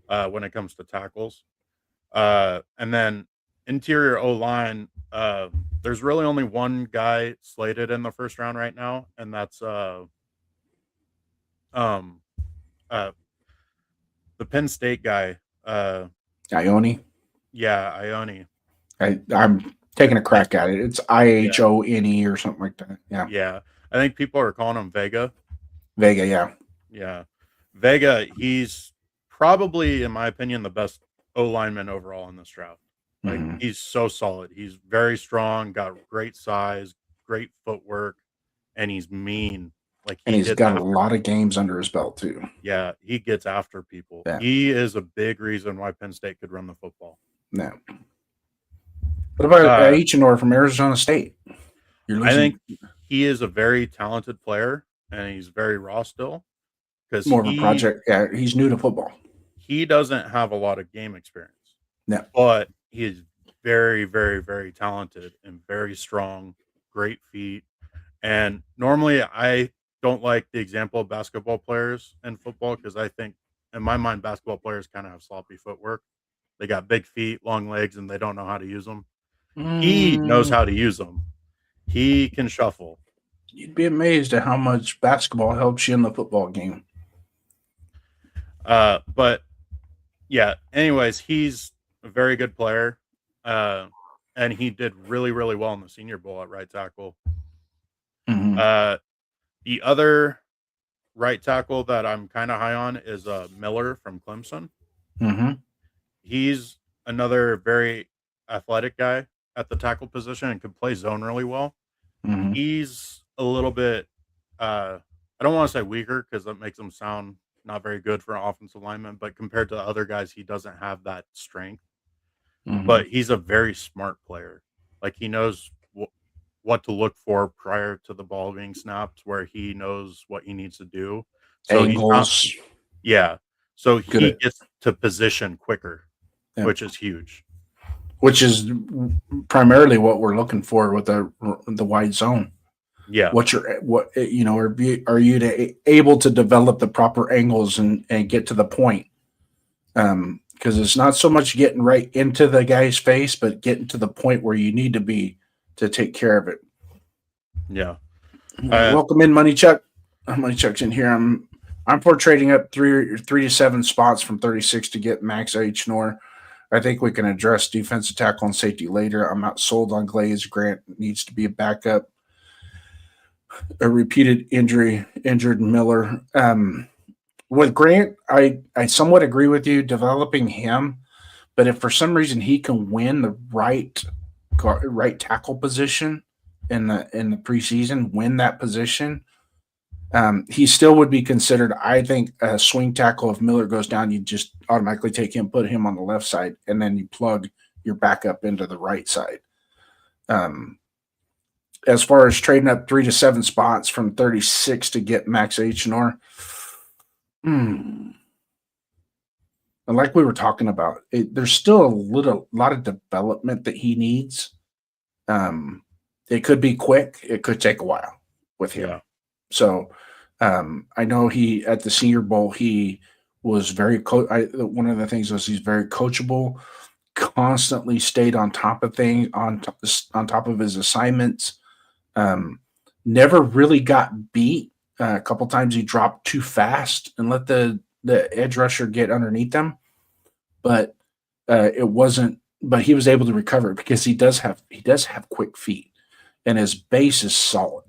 when it comes to tackles. And then interior O line, there's really only one guy slated in the first round right now, and that's um uh the Penn State guy. Ione. Yeah, Ione. I'm taking a crack at it. It's Yeah, IHONE or something like that. Yeah. yeah. I think people are calling him Vega. Vega. Yeah. Yeah, Vega. He's probably, in my opinion, the best O lineman overall in this draft. Like Mhm. he's so solid. He's very strong. Got great size, great footwork, and he's mean. Like And he he's gets got a after. lot of games under his belt too. Yeah, he gets after people. Yeah. He is a big reason why Penn State could run the football. No. What about Uh, H&R from Arizona State? You're I think losing he is a very talented player, and he's very raw still because more of a project. Yeah, he's new to football. he doesn't have a lot of game experience, No. but he is very, very, very talented and very strong, great feet. And normally, I don't like the example of basketball players in football because I think, in my mind, basketball players kind of have sloppy footwork. They got big feet, long legs, and they don't know how to use them. He knows Mm, how to use them. He can shuffle. you'd be amazed at how much basketball helps you in the football game. But yeah, anyways, he's a very good player. Uh, and he did really, really well in the Senior Bowl at right tackle. Mm-hmm. Uh, the other right tackle that I'm kind of high on is Miller from Clemson. Mm-hmm. He's another very athletic guy at the tackle position and can play zone really well. Mm-hmm. He's a little bit, I don't want to say weaker because that makes him sound not very good for an offensive lineman, but compared to the other guys, he doesn't have that strength. Mm-hmm. But he's a very smart player. Like he knows what to look for prior to the ball being snapped, where he knows what he needs to do. So he's not, Angles. yeah. So Good he at gets to position quicker, yeah. which is huge. Which is primarily what we're looking for with the wide zone. Yeah. What are you able to develop the proper angles and get to the point? Because it's not so much getting right into the guy's face, but getting to the point where you need to be to take care of it. Yeah. Welcome in, Money Chuck. Money Chuck's in here. I'm for trading up three to 7 spots from 36 to get Max H. Nor. I think we can address defensive tackle and safety later. I'm not sold on Glaze. Grant needs to be a backup. A repeated injured Miller. With Grant, I somewhat agree with you developing him, but if for some reason he can win the right tackle position in the preseason, win that position, he still would be considered. I think a swing tackle. If Miller goes down, you just automatically take him, put him on the left side, and then you plug your backup into the right side. As far as trading up 3 to 7 spots from 36 to get Max H&R, and like we were talking about, there's still a lot of development that he needs. It could be quick. It could take a while with him. Yeah. So I know he at the Senior Bowl he was very one of the things was he's very coachable, constantly stayed on top of things, on top of his assignments. Never really got beat. A couple times he dropped too fast and let the edge rusher get underneath them, but it wasn't. But he was able to recover because he does have quick feet, and his base is solid.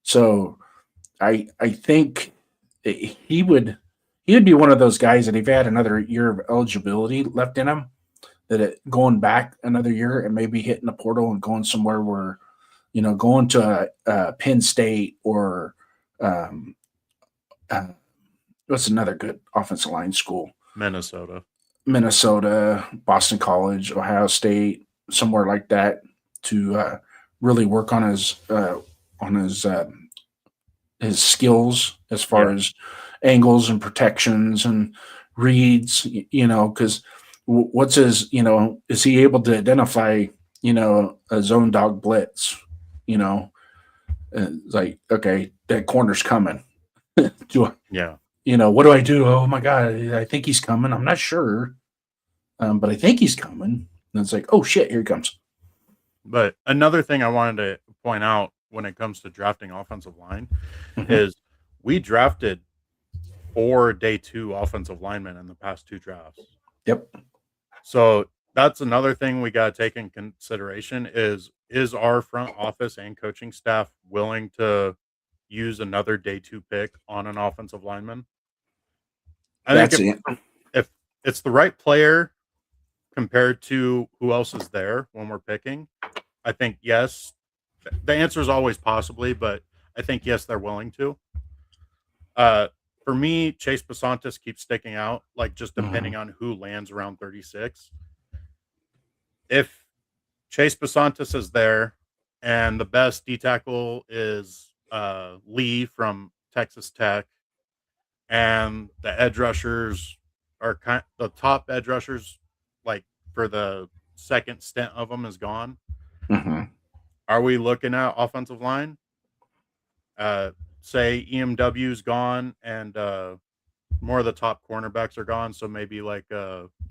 So I think he would be one of those guys that if he had another year of eligibility left in him, that going back another year and maybe hitting the portal and going somewhere where, going to Penn State or um, uh, what's another good offensive line school? Minnesota. Minnesota, Boston College, Ohio State, somewhere like that to really work on his skills as far Yeah. as angles and protections and reads. Because what's his, is he able to identify, a zone dog blitz? It's like, okay, that corner's coming. do I, Yeah. what do I do? Oh my god, I think he's coming. I'm not sure, but I think he's coming. And it's like, oh shit, here he comes. But another thing I wanted to point out when it comes to drafting offensive line Mhm. is we drafted 4 day 2 offensive linemen in the past 2 drafts. Yep. So that's another thing we got to take in consideration is our front office and coaching staff willing to use another day 2 pick on an offensive lineman? I think That's it. if it's the right player compared to who else is there when we're picking, I think yes. The answer is always possibly, but I think yes, they're willing to. For me, Chase Basantis keeps sticking out, like just depending on who lands around 36. If Chase Basantis is there and the best D tackle is Lee from Texas Tech, and the edge rushers are the top edge rushers, like for the second stint of them is gone. Mhm. Are we looking at offensive line? Say EMW's gone and more of the top cornerbacks are gone. So maybe like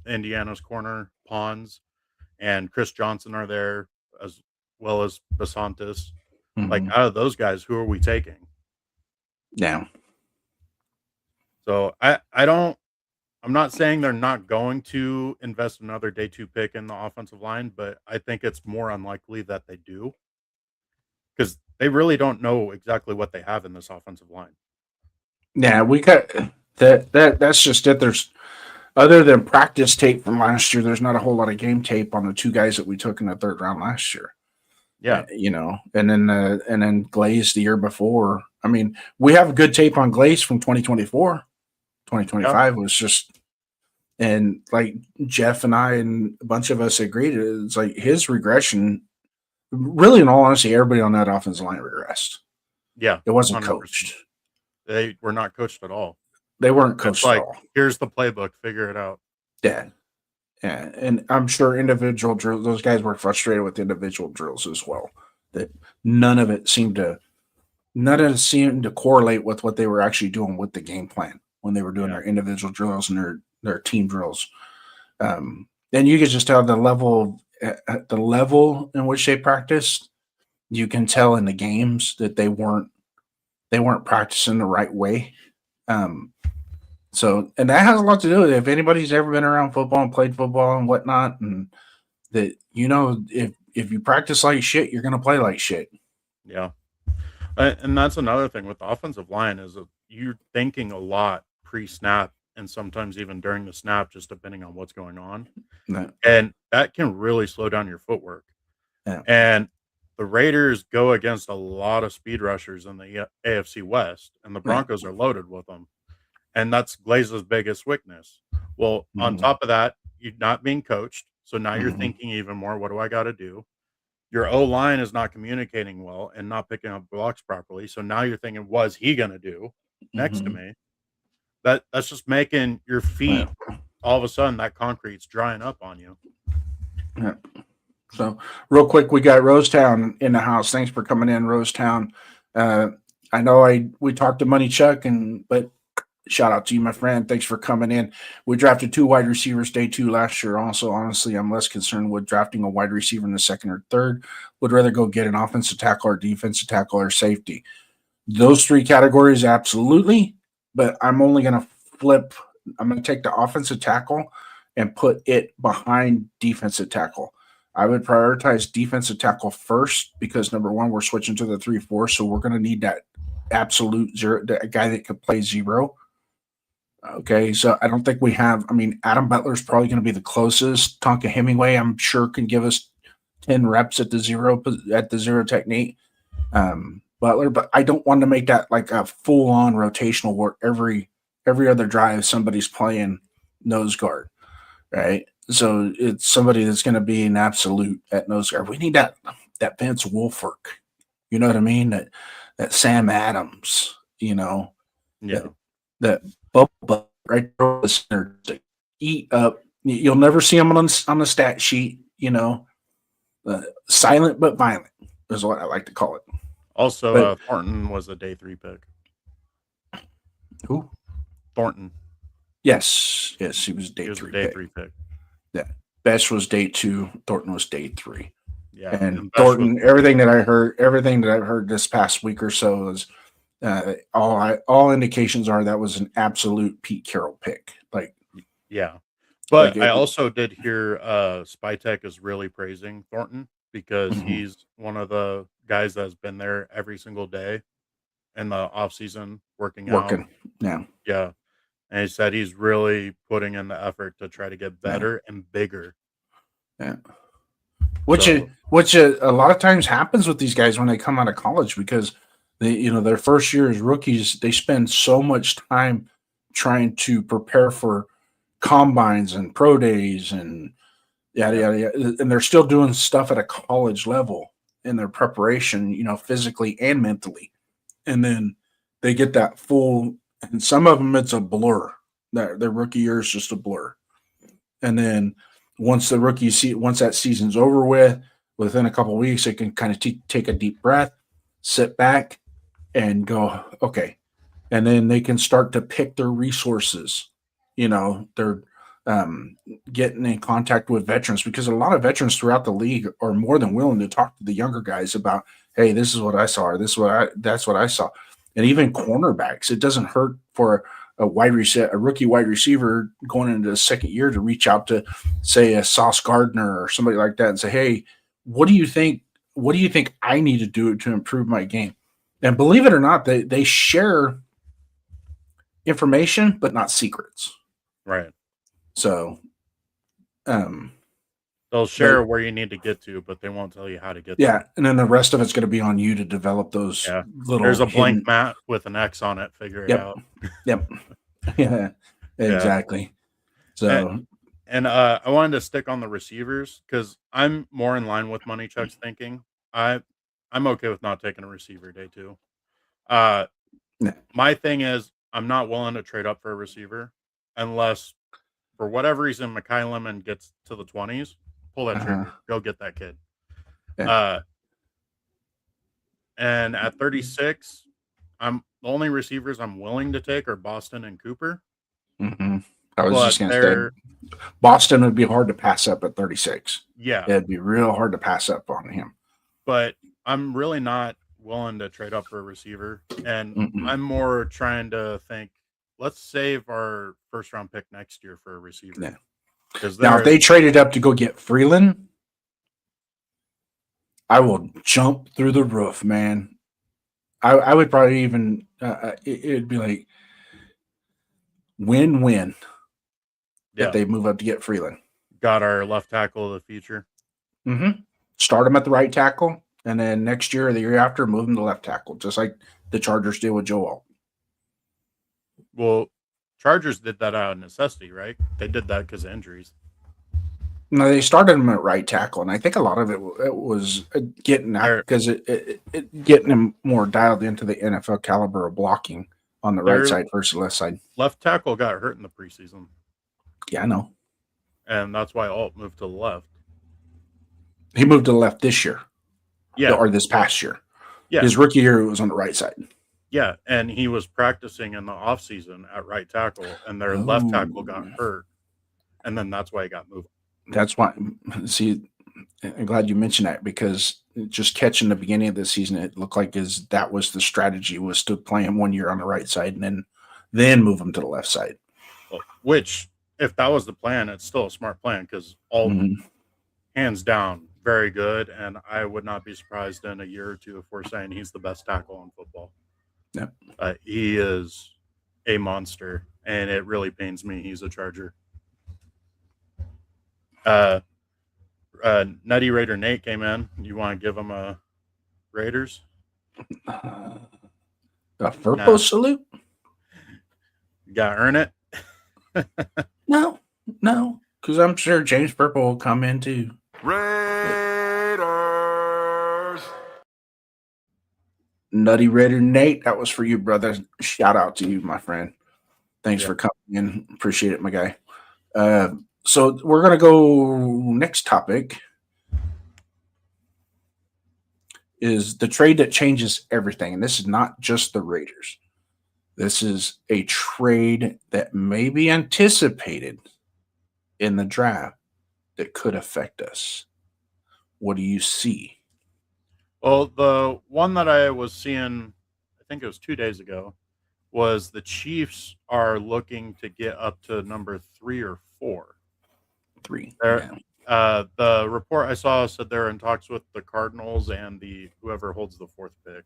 Indiana's corner Pons and Chris Johnson are there as well as Basantis. Like Mhm. out of those guys, who are we taking? Yeah. So I'm not saying they're not going to invest another day 2 pick in the offensive line, but I think it's more unlikely that they do because they really don't know exactly what they have in this offensive line. Yeah, we got that's just it. There's other than practice tape from last year, there's not a whole lot of game tape on the two guys that we took in the third round last year. Yeah. And then Glaze the year before. I mean, we have good tape on Glaze from 2024. 2025 was just, and like Jeff and I and a bunch of us agreed, it's like his regression. Really, in all honesty, everybody on that offensive line regressed. Yeah. It wasn't 100%. coached. They were not coached at all. They weren't It's coached at like, all. here's the playbook, figure it out. Yeah. Yeah. And I'm sure individual drills, those guys were frustrated with individual drills as well. That none of it seemed to correlate with what they were actually doing with the game plan when they were doing Yeah. their individual drills and their team drills. And you could just tell the level in which they practiced. You can tell in the games that they weren't practicing the right way. So, and that has a lot to do with it. If anybody's ever been around football and played football and whatnot, and that if you practice like shit, you're gonna play like shit. Yeah. And that's another thing with the offensive line is that you're thinking a lot pre-snap and sometimes even during the snap, just depending on what's going on. No. And that can really slow down your footwork. Yeah. And the Raiders go against a lot of speed rushers in the AFC West, and the Broncos are loaded with them. And that's Glaze's biggest weakness. Well, on top of that, you're not being coached. So now you're thinking even more, what do I got to do? Your O line is not communicating well and not picking up blocks properly. So now you're thinking, what's he going to do next to me? That's just making your feet all of a sudden that concrete's drying up on you. Yeah. So real quick, we got Rosetown in the house. Thanks for coming in, Rosetown. I know we talked to Money Chuck, but shout out to you, my friend. Thanks for coming in. We drafted 2 wide receivers day 2 last year. Also, honestly, I'm less concerned with drafting a wide receiver in the second or third. Would rather go get an offensive tackle or defensive tackle or safety. Those 3 categories, absolutely. But I'm only going to flip. I'm going to take the offensive tackle and put it behind defensive tackle. I would prioritize defensive tackle first because number one, we're switching to the 3-4, so we're going to need that absolute zero, that guy that could play zero. Okay, so I don't think we have. I mean, Adam Butler's probably going to be the closest. Tonka Hemingway, I'm sure, can give us 10 reps at the zero technique. Butler, but I don't want to make that like a full on rotational where every other drive somebody's playing nose guard, right? So it's somebody that's going to be an absolute at nose guard. We need that Vince Wilfork, you know what I mean? That Sam Adams, you know, Yeah. that Bubba right there the center to eat up. You'll never see him on the stat sheet, you know. Silent but violent is what I like to call it. Also, Thornton was a day 3 pick. Who? Thornton. Yes, he was day 3 day pick. 3 pick. Yeah, Best was day 2. Thornton was day 3. Yeah, and Thornton. Everything that I've heard this past week or so is all indications are that was an absolute Pete Carroll pick. Like, yeah, but I also did hear Spytek is really praising Thornton because he's one of the guys that's been there every single day in the off season working out. Yeah. And he said he's really putting in the effort to try to get better and bigger. Yeah. Which a lot of times happens with these guys when they come out of college because their first year as rookies, they spend so much time trying to prepare for combines and pro days and yada yada, and they're still doing stuff at a college level in their preparation, physically and mentally, and then they get that full. And some of them it's a blur. Their rookie year is just a blur, and then once that season's over with, within a couple of weeks, they can kind of take a deep breath, sit back, and go, okay, and then they can start to pick their resources. They're getting in contact with veterans because a lot of veterans throughout the league are more than willing to talk to the younger guys about, hey, this is what I saw, or that's what I saw. And even cornerbacks, it doesn't hurt for a rookie wide receiver going into the second year to reach out to, say, a Sauce Gardner or somebody like that and say, hey, what do you think? What do you think I need to do to improve my game? And believe it or not, they share information, but not secrets. Right. So, they'll share where you need to get to, but they won't tell you how to get there. Yeah, and then the rest of it's going to be on you to develop those little. There's a blank mat with an X on it. Figure it out. Yep. Yeah. Exactly. So, and I wanted to stick on the receivers because I'm more in line with Money Chuck's thinking. I'm okay with not taking a receiver day 2. My thing is I'm not willing to trade up for a receiver unless, for whatever reason, Mekhi Lemon gets to the 20s. Pull that trigger. Go get that kid. Yeah. And at 36, the only receivers I'm willing to take are Boston and Cooper. I was just going to say, Boston would be hard to pass up at 36. Yeah. It'd be real hard to pass up on him. But I'm really not willing to trade up for a receiver. And I'm more trying to think, let's save our first round pick next year for a receiver. Yeah. Now, if they traded up to go get Freeland, I will jump through the roof, man. I would probably even it'd be like win-win if they move up to get Freeland. Got our left tackle of the future. Start him at the right tackle, and then next year or the year after, move him to left tackle, just like the Chargers did with Joe Alt. Well, Chargers did that out of necessity, right? They did that because of injuries. No, they started him at right tackle, and I think a lot of it was getting him more dialed into the NFL caliber of blocking on the right side versus the left side. Left tackle got hurt in the preseason. Yeah, I know. And that's why Alt moved to the left. He moved to the left this year. Yeah. Or this past year. Yeah. His rookie year was on the right side. Yeah, and he was practicing in the offseason at right tackle, and their left tackle got hurt, and then that's why he got moved. That's why. See, I'm glad you mentioned that because just catching the beginning of the season, it looked like that was the strategy, was to play him 1 year on the right side and then move him to the left side. Which, if that was the plan, it's still a smart plan because hands down, very good. And I would not be surprised in a year or two if we're saying he's the best tackle in football. Yep. He is a monster, and it really pains me he's a Charger. Nutty Raider Nate came in. You want to give him a Raiders? A Furpo salute? You got to earn it? No, because I'm sure James Purple will come in too. Raiders. Nutty Raider Nate, that was for you, brother. Shout out to you, my friend. Thanks for coming in. Appreciate it, my guy. So we're going to go next topic is the trade that changes everything. And this is not just the Raiders. This is a trade that may be anticipated in the draft that could affect us. What do you see? Well, the one that I was seeing, I think it was 2 days ago, was the Chiefs are looking to get up to number 3 or 4. 3. The report I saw said they're in talks with the Cardinals and whoever holds the 4th pick.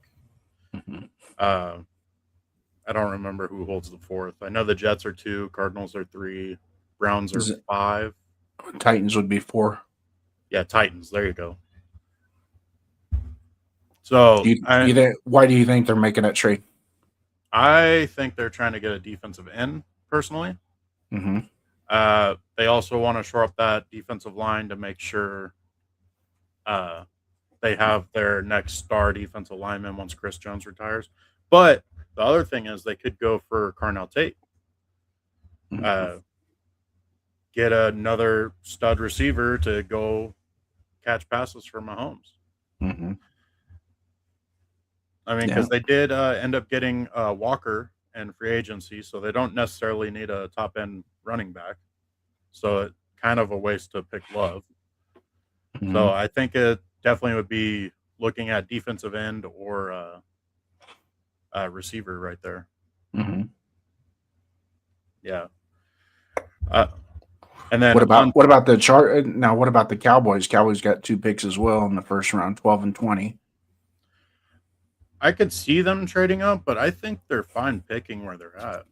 Mm-hmm. I don't remember who holds the 4th. I know the Jets are 2, Cardinals are 3, Browns are 5. Titans would be 4. Yeah, Titans. There you go. So, why do you think they're making that trade? I think they're trying to get a defensive end, personally. Mm-hmm. They also want to shore up that defensive line to make sure they have their next star defensive lineman once Chris Jones retires. But the other thing is they could go for Carnell Tate. Get another stud receiver to go catch passes for Mahomes. Mm-hmm. I mean, because they did end up getting Walker in free agency, so they don't necessarily need a top-end running back. So it's kind of a waste to pick Love. Mm-hmm. So I think it definitely would be looking at defensive end or receiver right there. Mm-hmm. Yeah. And then what about the chart? Now, what about the Cowboys? Cowboys got 2 picks as well in the first round, 12 and 20. I could see them trading up, but I think they're fine picking where they're at.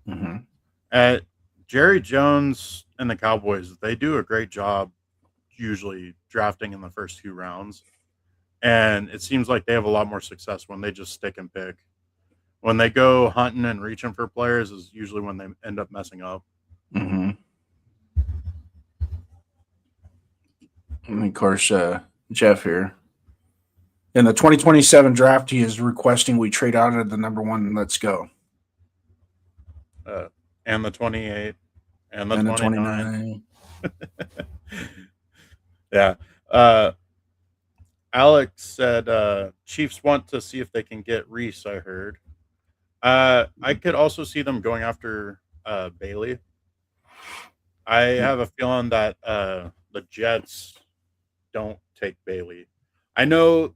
Mm-hmm. Jerry Jones and the Cowboys, they do a great job usually drafting in the first 2 rounds. And it seems like they have a lot more success when they just stick and pick. When they go hunting and reaching for players is usually when they end up messing up. Mm-hmm. And of course, Jeff here. In the 2027 draft, he is requesting we trade out of the number 1. Let's go. And the 28 and the 29. Yeah. Alex said Chiefs want to see if they can get Reese, I heard. I could also see them going after Bailey. I have a feeling that the Jets don't take Bailey. I know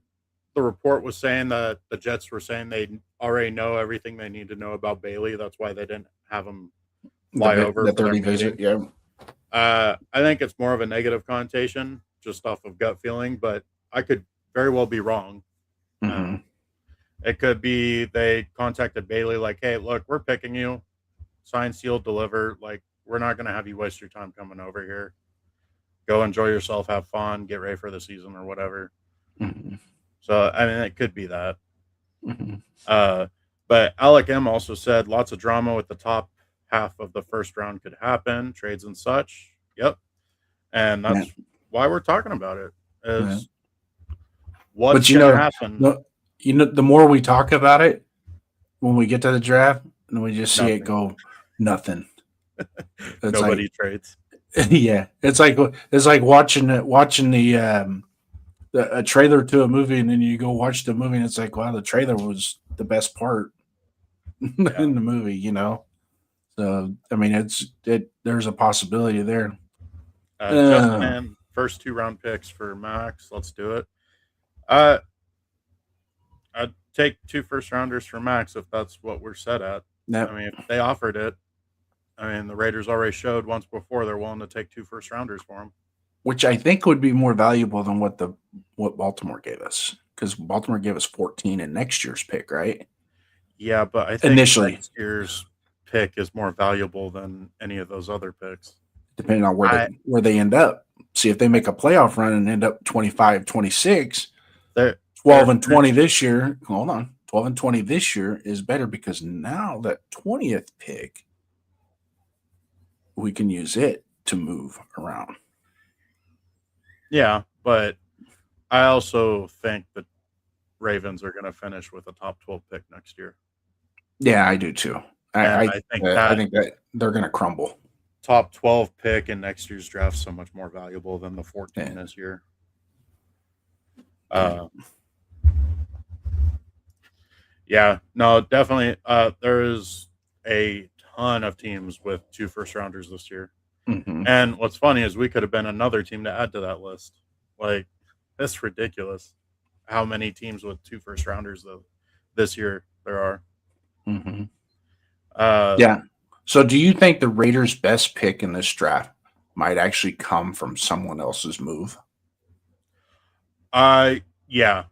the report was saying that the Jets were saying they already know everything they need to know about Bailey. That's why they didn't have him fly over for their meeting. Yeah. I think it's more of a negative connotation just off of gut feeling, but I could very well be wrong. Mm-hmm. It could be they contacted Bailey like, hey, look, we're picking you. Sign, seal, deliver. Like, we're not going to have you waste your time coming over here. Go enjoy yourself, have fun, get ready for the season or whatever. Mm-hmm. So, I mean, it could be that. Mm-hmm. But Alec M also said lots of drama with the top half of the first round could happen, trades and such. Yep. And that's why we're talking about it. Is what's going to happen. The more we talk about it, when we get to the draft, and we just see it go, nothing. Nobody trades. Yeah, it's like watching a trailer to a movie, and then you go watch the movie, and it's like, wow, the trailer was the best part in the movie, you know. So I mean, there's a possibility there. Justin and first 2 round picks for Max. Let's do it. I'd take 2 first rounders for Max if that's what we're set at. Yep. I mean, if they offered it, I mean, the Raiders already showed once before they're willing to take 2 first rounders for him. which I think would be more valuable than what Baltimore gave us, because Baltimore gave us 14 in next year's pick, right? Yeah, but I think Initially, next year's pick is more valuable than any of those other picks. depending on where I they end up. See, if they make a playoff run and end up 25, 26, they're 12 and 20 finished. this year. Hold on. 12 and 20 this year is better because now that 20th pick, we can use it to move around. Yeah, but I also think the Ravens are going to finish with a top 12 pick next year. Yeah, I do too. I think that they're going to crumble. Top 12 pick in next year's draft is so much more valuable than the 14 this year. Yeah, no, definitely. There is a ton of teams with 2 first rounders this year. Mm-hmm. And what's funny is we could have been another team to add to that list. Like, that's ridiculous how many teams with 2 first rounders this year there are. Mm-hmm. Yeah. So do you think the Raiders' best pick in this draft might actually come from someone else's move? Yeah.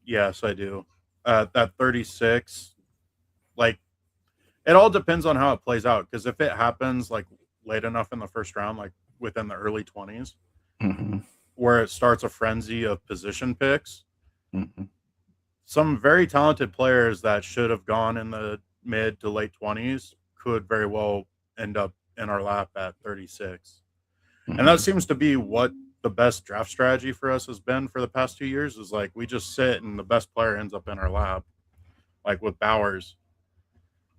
Yes, I do. That 36, like, it all depends on how it plays out. Because if it happens like late enough in the first round, like within the early 20s, mm-hmm. where it starts a frenzy of position picks, mm-hmm. some very talented players that should have gone in the mid to late 20s could very well end up in our lap at 36. Mm-hmm. And that seems to be what the best draft strategy for us has been for the past 2 years, is like we just sit and the best player ends up in our lap, like with Bowers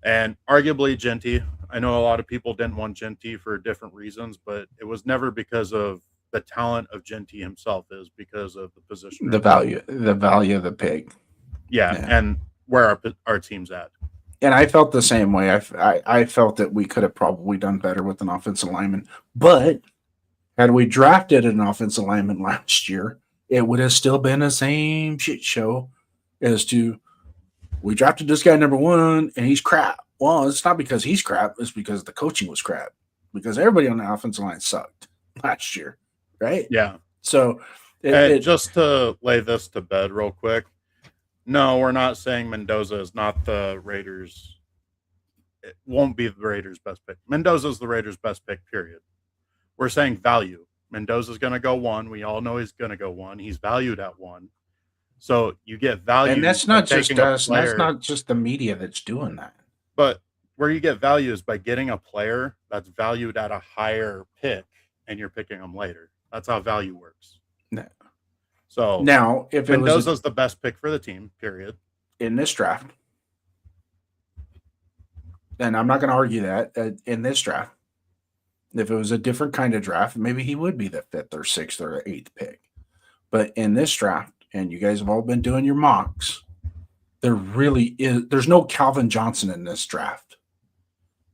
and arguably Genty. I know a lot of people didn't want Genty for different reasons, but it was never because of the talent of Genty himself. It was because of the position, the value of the pick. Yeah. And where our team's at. And I felt the same way. I felt that we could have probably done better with an offensive lineman, but had we drafted an offensive lineman last year, it would have still been the same shit show as to, we drafted this guy number 1 and he's crap. Well, it's not because he's crap. It's because the coaching was crap, because everybody on the offensive line sucked last year. Right. Yeah. So just to lay this to bed real quick. No, we're not saying Mendoza is not the Raiders. It won't be the Raiders' best pick. Mendoza is the Raiders' best pick, period. We're saying value. Mendoza's going to go 1. We all know he's going to go 1. He's valued at 1. So you get value. And that's not just us. That's not just the media that's doing that. But where you get value is by getting a player that's valued at a higher pick, and you're picking them later. That's how value works. No. So now, if Mendoza's the best pick for the team, period, in this draft, and I'm not going to argue that in this draft, if it was a different kind of draft, maybe he would be the 5th or 6th or 8th pick. But in this draft, and you guys have all been doing your mocks, there's no Calvin Johnson in this draft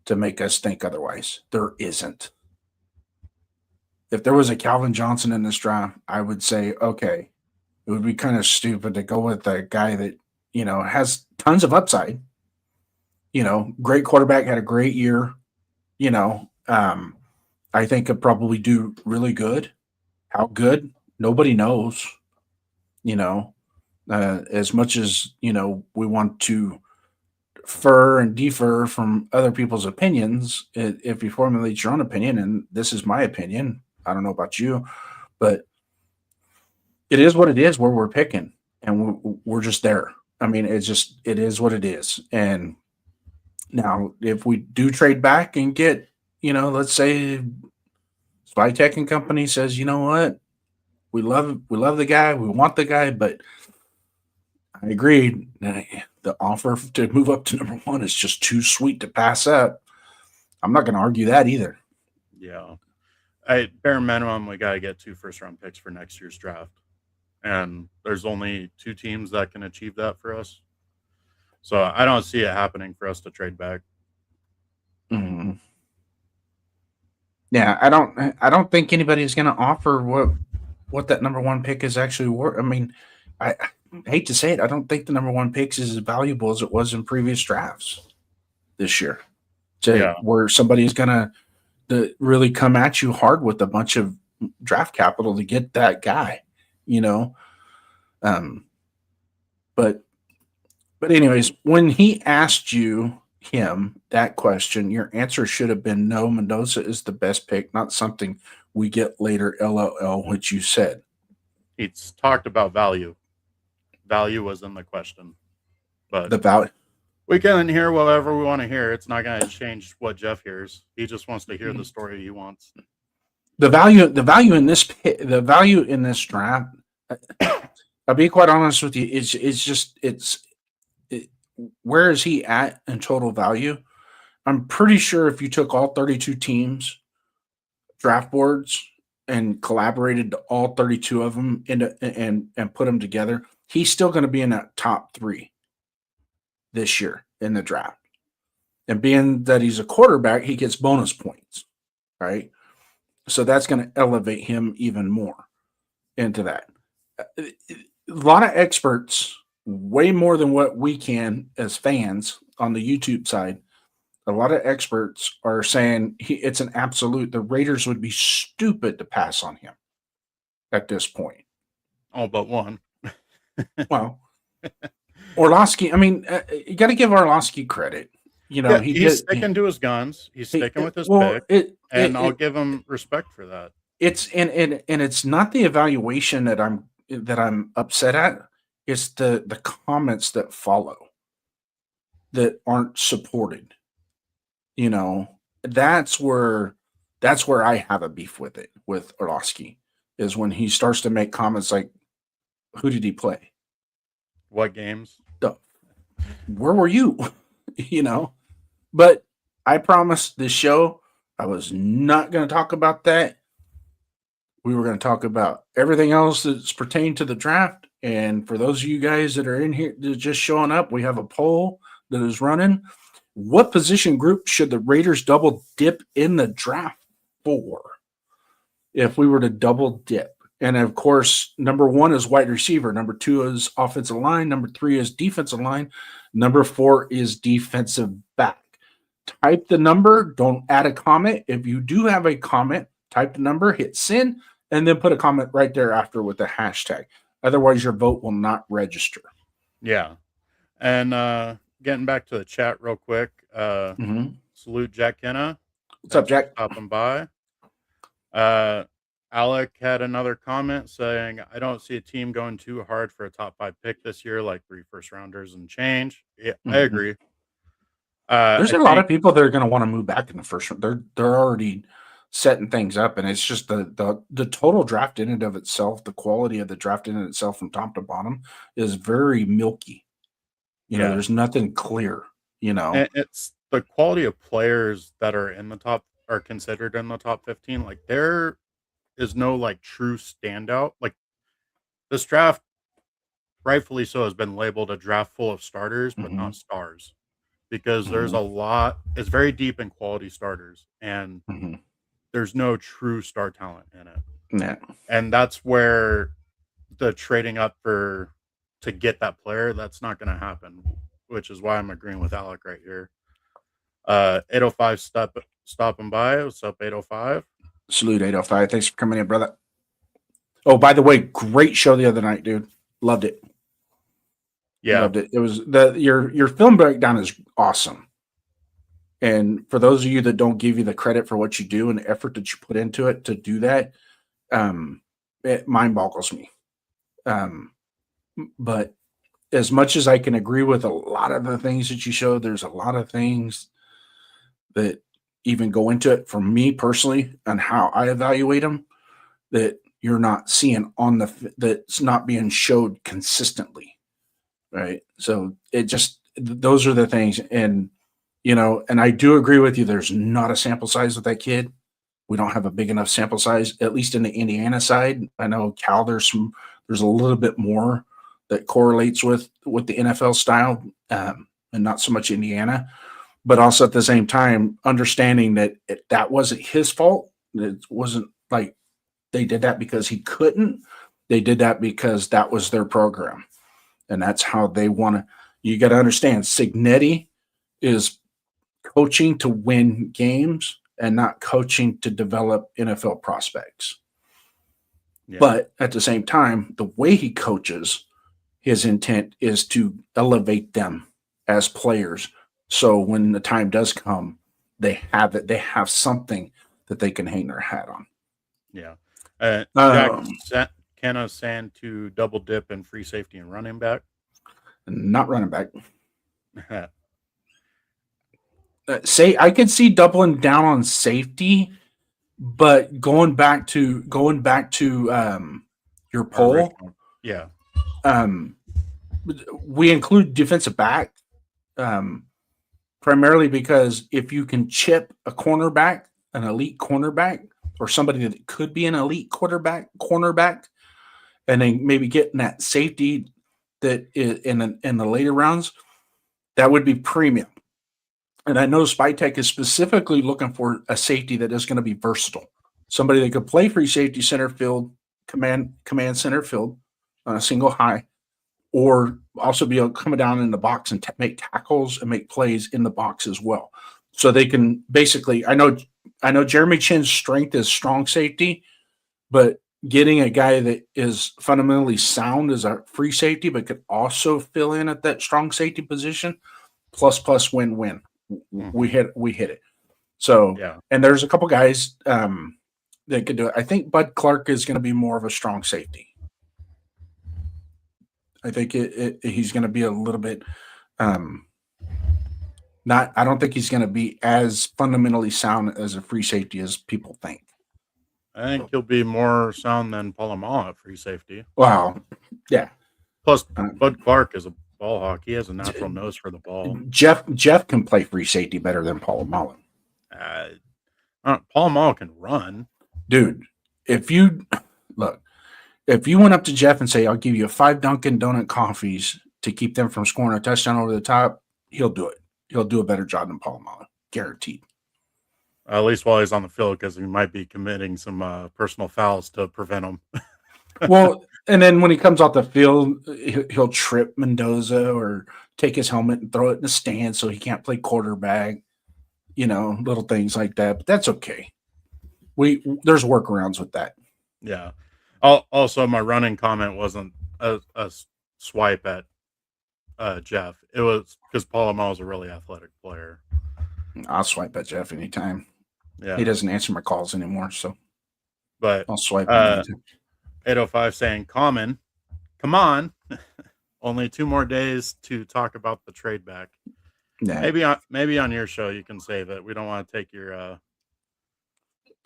to make us think otherwise. There isn't. If there was a Calvin Johnson in this draft, I would say, okay, it would be kind of stupid to go with a guy that, has tons of upside, great quarterback, had a great year, I think could probably do really good. How good? Nobody knows, as much as, we want to defer from other people's opinions. If you formulate your own opinion, and this is my opinion, I don't know about you, but it is what it is where we're picking, and we're just there. I mean, it is what it is. And now if we do trade back and get, let's say Spytech and company says, you know what, we love the guy, we want the guy, but I agree, the offer to move up to number 1 is just too sweet to pass up. I'm not going to argue that either. Yeah. Bare minimum, we got to get 2 first-round picks for next year's draft. And there's only 2 teams that can achieve that for us. So I don't see it happening for us to trade back. Mm-hmm. Yeah, I don't think anybody's going to offer what that number 1 pick is actually worth. I mean, I hate to say it, I don't think the number 1 pick is as valuable as it was in previous drafts this year. Where somebody's going to really come at you hard with a bunch of draft capital to get that guy, you know. Um, but anyways, when he asked him that question, your answer should have been no. Mendoza is the best pick, not something we get later. LOL, which you said. He's talked about value. Value was in the question, but The value. we can hear whatever we want to hear. It's not going to change what Jeff hears. He just wants to hear the story he wants. The value in this draft. I'll be quite honest with you. Where is he at in total value? I'm pretty sure if you took all 32 teams draft boards and collaborated all 32 of them into and put them together, he's still going to be in that top 3 this year in the draft. And being that he's a quarterback, he gets bonus points, right? So that's going to elevate him even more into that. A lot of experts, way more than what we can as fans on the YouTube side, a lot of experts are saying it's an absolute. The Raiders would be stupid to pass on him at this point. All but one. Well, Orlovsky, I mean, you got to give Orlovsky credit. You know, he's sticking to his guns. He's sticking with his pick, and I'll give him respect for that. It's and it's not the evaluation that I'm upset at. It's the comments that follow that aren't supported. You know, that's where I have a beef with it with Orlovsky, is when he starts to make comments like, "Who did he play? What games? Where were you?" You know. But I promised this show I was not going to talk about that. We were going to talk about everything else that's pertained to the draft. And for those of you guys that are in here that are just showing up, we have a poll that is running. What position group should the Raiders double dip in the draft for if we were to double dip? And of course, number 1 is wide receiver. Number 2 is offensive line. Number 3 is defensive line. Number 4 is defensive back. Type the number. Don't add a comment. If you do have a comment, type the number, hit send, and then put a comment right there after with the hashtag. Otherwise, your vote will not register. Yeah. And getting back to the chat real quick. Salute Jack Kenna. What's up, Jack? Stopping by. Alec had another comment saying, I don't see a team going too hard for a top 5 pick this year, like 3 first-rounders and change. Yeah, I agree. There's a lot of people that are going to want to move back in the first round. They're already setting things up, and it's just the total draft in and of itself, the quality of the draft in and itself from top to bottom is very milky. You know, there's nothing clear, you know. And it's the quality of players that are in the top, are considered in the top 15. Like, there is no like true standout. Like, this draft, rightfully so, has been labeled a draft full of starters, but not stars. Because there's a lot, it's very deep in quality starters, and there's no true star talent in it. Yeah. And that's where the trading up to get that player, that's not going to happen, which is why I'm agreeing with Alec right here. 805 stopping by. What's up, 805? Salute, 805. Thanks for coming in, brother. Oh, by the way, great show the other night, dude. Loved it. Yeah, loved it. It was your film breakdown is awesome. And for those of you that don't give you the credit for what you do and the effort that you put into it to do that, it mind boggles me. But as much as I can agree with a lot of the things that you showed, there's a lot of things that even go into it for me personally and how I evaluate them that you're not seeing that's not being showed consistently. Right. So those are the things. And, you know, and I do agree with you. There's not a sample size with that kid. We don't have a big enough sample size, at least in the Indiana side. I know Cal, there's a little bit more that correlates with the NFL style, and not so much Indiana, but also at the same time, understanding that that wasn't his fault. It wasn't like they did that because he couldn't. They did that because that was their program. And that's how they want to. You got to understand, Signetti is coaching to win games and not coaching to develop NFL prospects. Yeah. But at the same time, the way he coaches, his intent is to elevate them as players. So when the time does come, they have it. They have something that they can hang their hat on. Yeah. Jack Um, Kenna Sand to double dip in free safety and running back. Not running back. Say I could see doubling down on safety, but going back to your poll, Yeah. um, we include defensive back primarily because if you can chip a cornerback, an elite cornerback, or somebody that could be an elite cornerback, and then maybe getting that safety that is in the later rounds, that would be premium. And I know Spytech is specifically looking for a safety that is going to be versatile, somebody that could play free safety, center field, command center field on a single high, or also be able to come down in the box and make tackles and make plays in the box as well. So they can basically, I know Jeremy Chin's strength is strong safety, but getting a guy that is fundamentally sound as a free safety, but could also fill in at that strong safety position, plus win-win. We hit it. So Yeah. and there's a couple guys that could do it. I think Bud Clark is going to be more of a strong safety. I think he's going to be a little bit not. I don't think he's going to be as fundamentally sound as a free safety as people think. I think he'll be more sound than Palomar at free safety. Wow. Yeah. Plus, Bud Clark is a ball hawk. He has a natural nose for the ball. Jeff can play free safety better than Paul Mullen. Paul Mullen can run. Dude, if you went up to Jeff and say, I'll give you 5 Dunkin' Donut coffees to keep them from scoring a touchdown over the top, he'll do it. He'll do a better job than Paul Mullen. Guaranteed. At least while he's on the field, because he might be committing some personal fouls to prevent him. Well, and then when he comes off the field, he'll trip Mendoza or take his helmet and throw it in the stand so he can't play quarterback. Little things like that. But that's okay. There's workarounds with that. Yeah. Also, my running comment wasn't a swipe at Jeff. It was because Paul Amell is a really athletic player. I'll swipe at Jeff anytime. Yeah. He doesn't answer my calls anymore, so but I'll swipe at him. 805 saying, come on. Only 2 more days to talk about the trade back. Yeah. Maybe on your show you can save it. We don't want to take your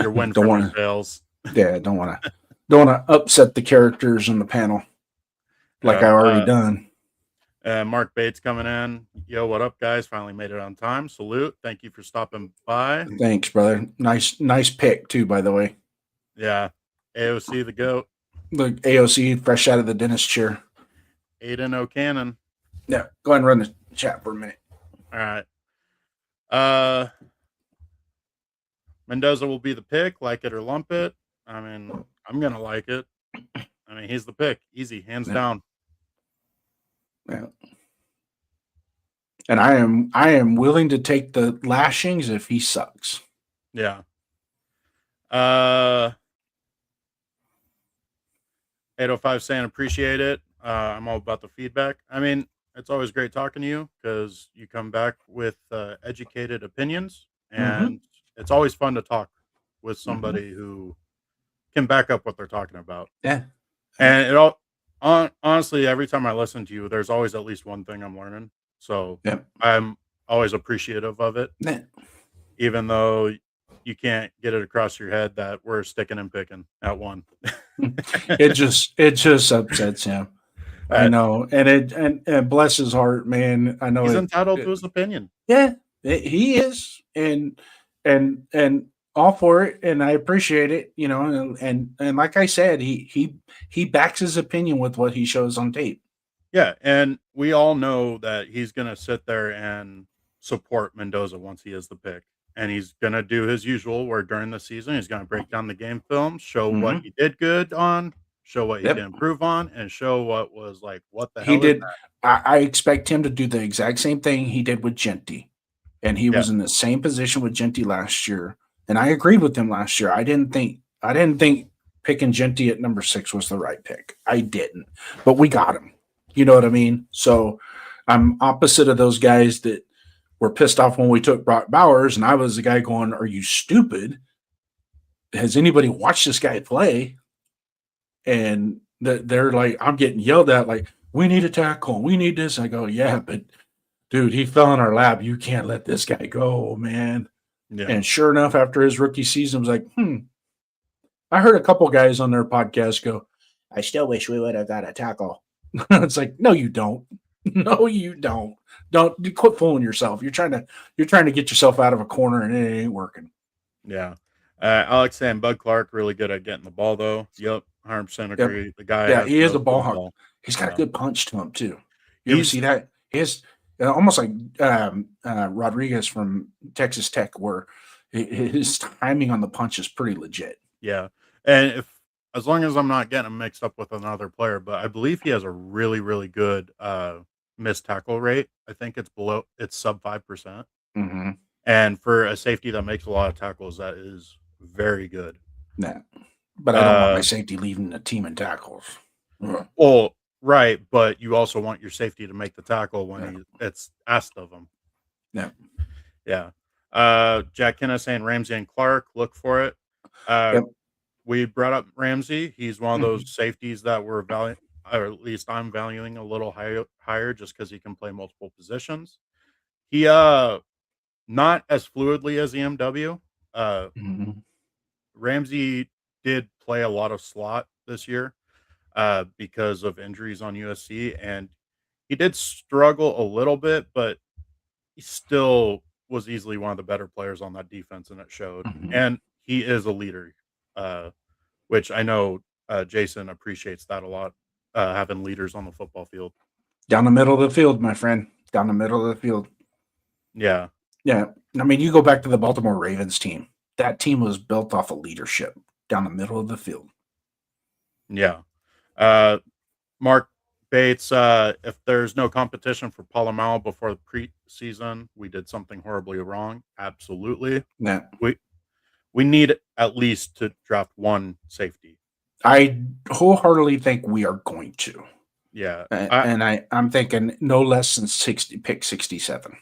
win from your sales. Yeah, don't want to upset the characters in the panel like I already done. Mark Bates coming in. Yo, what up, guys? Finally made it on time. Salute. Thank you for stopping by. Thanks, brother. Nice pick too, by the way. Yeah. AOC the GOAT. Look, AOC fresh out of the dentist chair. Aiden O'Cannon. Yeah, go ahead and run the chat for a minute. All right. Mendoza will be the pick, like it or lump it. I mean, I'm gonna like it. I mean, he's the pick. Easy, hands down. Yeah. And I am willing to take the lashings if he sucks. Yeah. 805 saying appreciate it. I'm all about the feedback. I mean, it's always great talking to you because you come back with educated opinions, and it's always fun to talk with somebody who can back up what they're talking about. Yeah. And honestly, every time I listen to you, there's always at least one thing I'm learning. So I'm always appreciative of it, even though you can't get it across your head that we're sticking and picking at one. it just upsets him. I know, and bless his heart, man. I know he's entitled to his opinion. Yeah, he is, and all for it, and I appreciate it. And like I said, he backs his opinion with what he shows on tape. Yeah, and we all know that he's going to sit there and support Mendoza once he is the pick. And he's going to do his usual where during the season, he's going to break down the game film, show what he did good on, show what he did improve on, and show what was like, what the hell he did. I expect him to do the exact same thing he did with Genty. And he was in the same position with Genty last year. And I agreed with him last year. I didn't think picking Genty at number 6 was the right pick. I didn't, but we got him. You know what I mean? So I'm opposite of those guys that were pissed off when we took Brock Bowers, and I was the guy going, "Are you stupid? Has anybody watched this guy play?" And they're like, I'm getting yelled at, like, "We need a tackle. We need this." I go, "Yeah, but dude, he fell in our lap. You can't let this guy go, man." Yeah. And sure enough, after his rookie season, I was like, I heard a couple guys on their podcast go, "I still wish we would have got a tackle." It's like, no, you don't. No, you don't. Don't quit fooling yourself. You're trying to get yourself out of a corner, and it ain't working. Yeah. Alex saying Bud Clark really good at getting the ball though. Yep, 100% agree. Yep. The guy, Yeah, has he is no a ball good hawk. He's got a Yeah. good punch to him too. You ever He's see that? He has almost like Rodriguez from Texas Tech, where his timing on the punch is pretty legit. yeah, and as long as I'm not getting him mixed up with another player, but I believe he has a really really good missed tackle rate. I think it's sub 5%, Mm-hmm. and for a safety that makes a lot of tackles, that is very good. Nah, but I don't want my Uh, safety leading the team in tackles. Ugh. well, right, but you also want your safety to make the tackle when Yeah. it's asked of him. Yeah. Yeah. Jack Kenna saying Ramsey and Clark, look for it. Yep. We brought up Ramsey. He's one of Mhm. those safeties that we're valuing, or at least I'm valuing a little higher just because he can play multiple positions. He not as fluidly as the MW. Uh, Mhm. Ramsey did play a lot of slot this year because of injuries on USC, and he did struggle a little bit, but he still was easily one of the better players on that defense, and it showed. Mhm. And he is a leader, uh, which I know Jason appreciates that a lot, having leaders on the football field. Down the middle of the field, my friend. Down the middle of the field. Yeah, Yeah. I mean, you go back to the Baltimore Ravens team. That team was built off of leadership down the middle of the field. yeah. Mark Bates, if there's no competition for Palomalo before the preseason, we did something horribly wrong. Absolutely. Yeah. We need at least to draft one safety. I wholeheartedly think we are going to. Yeah. And I'm thinking no less than 67.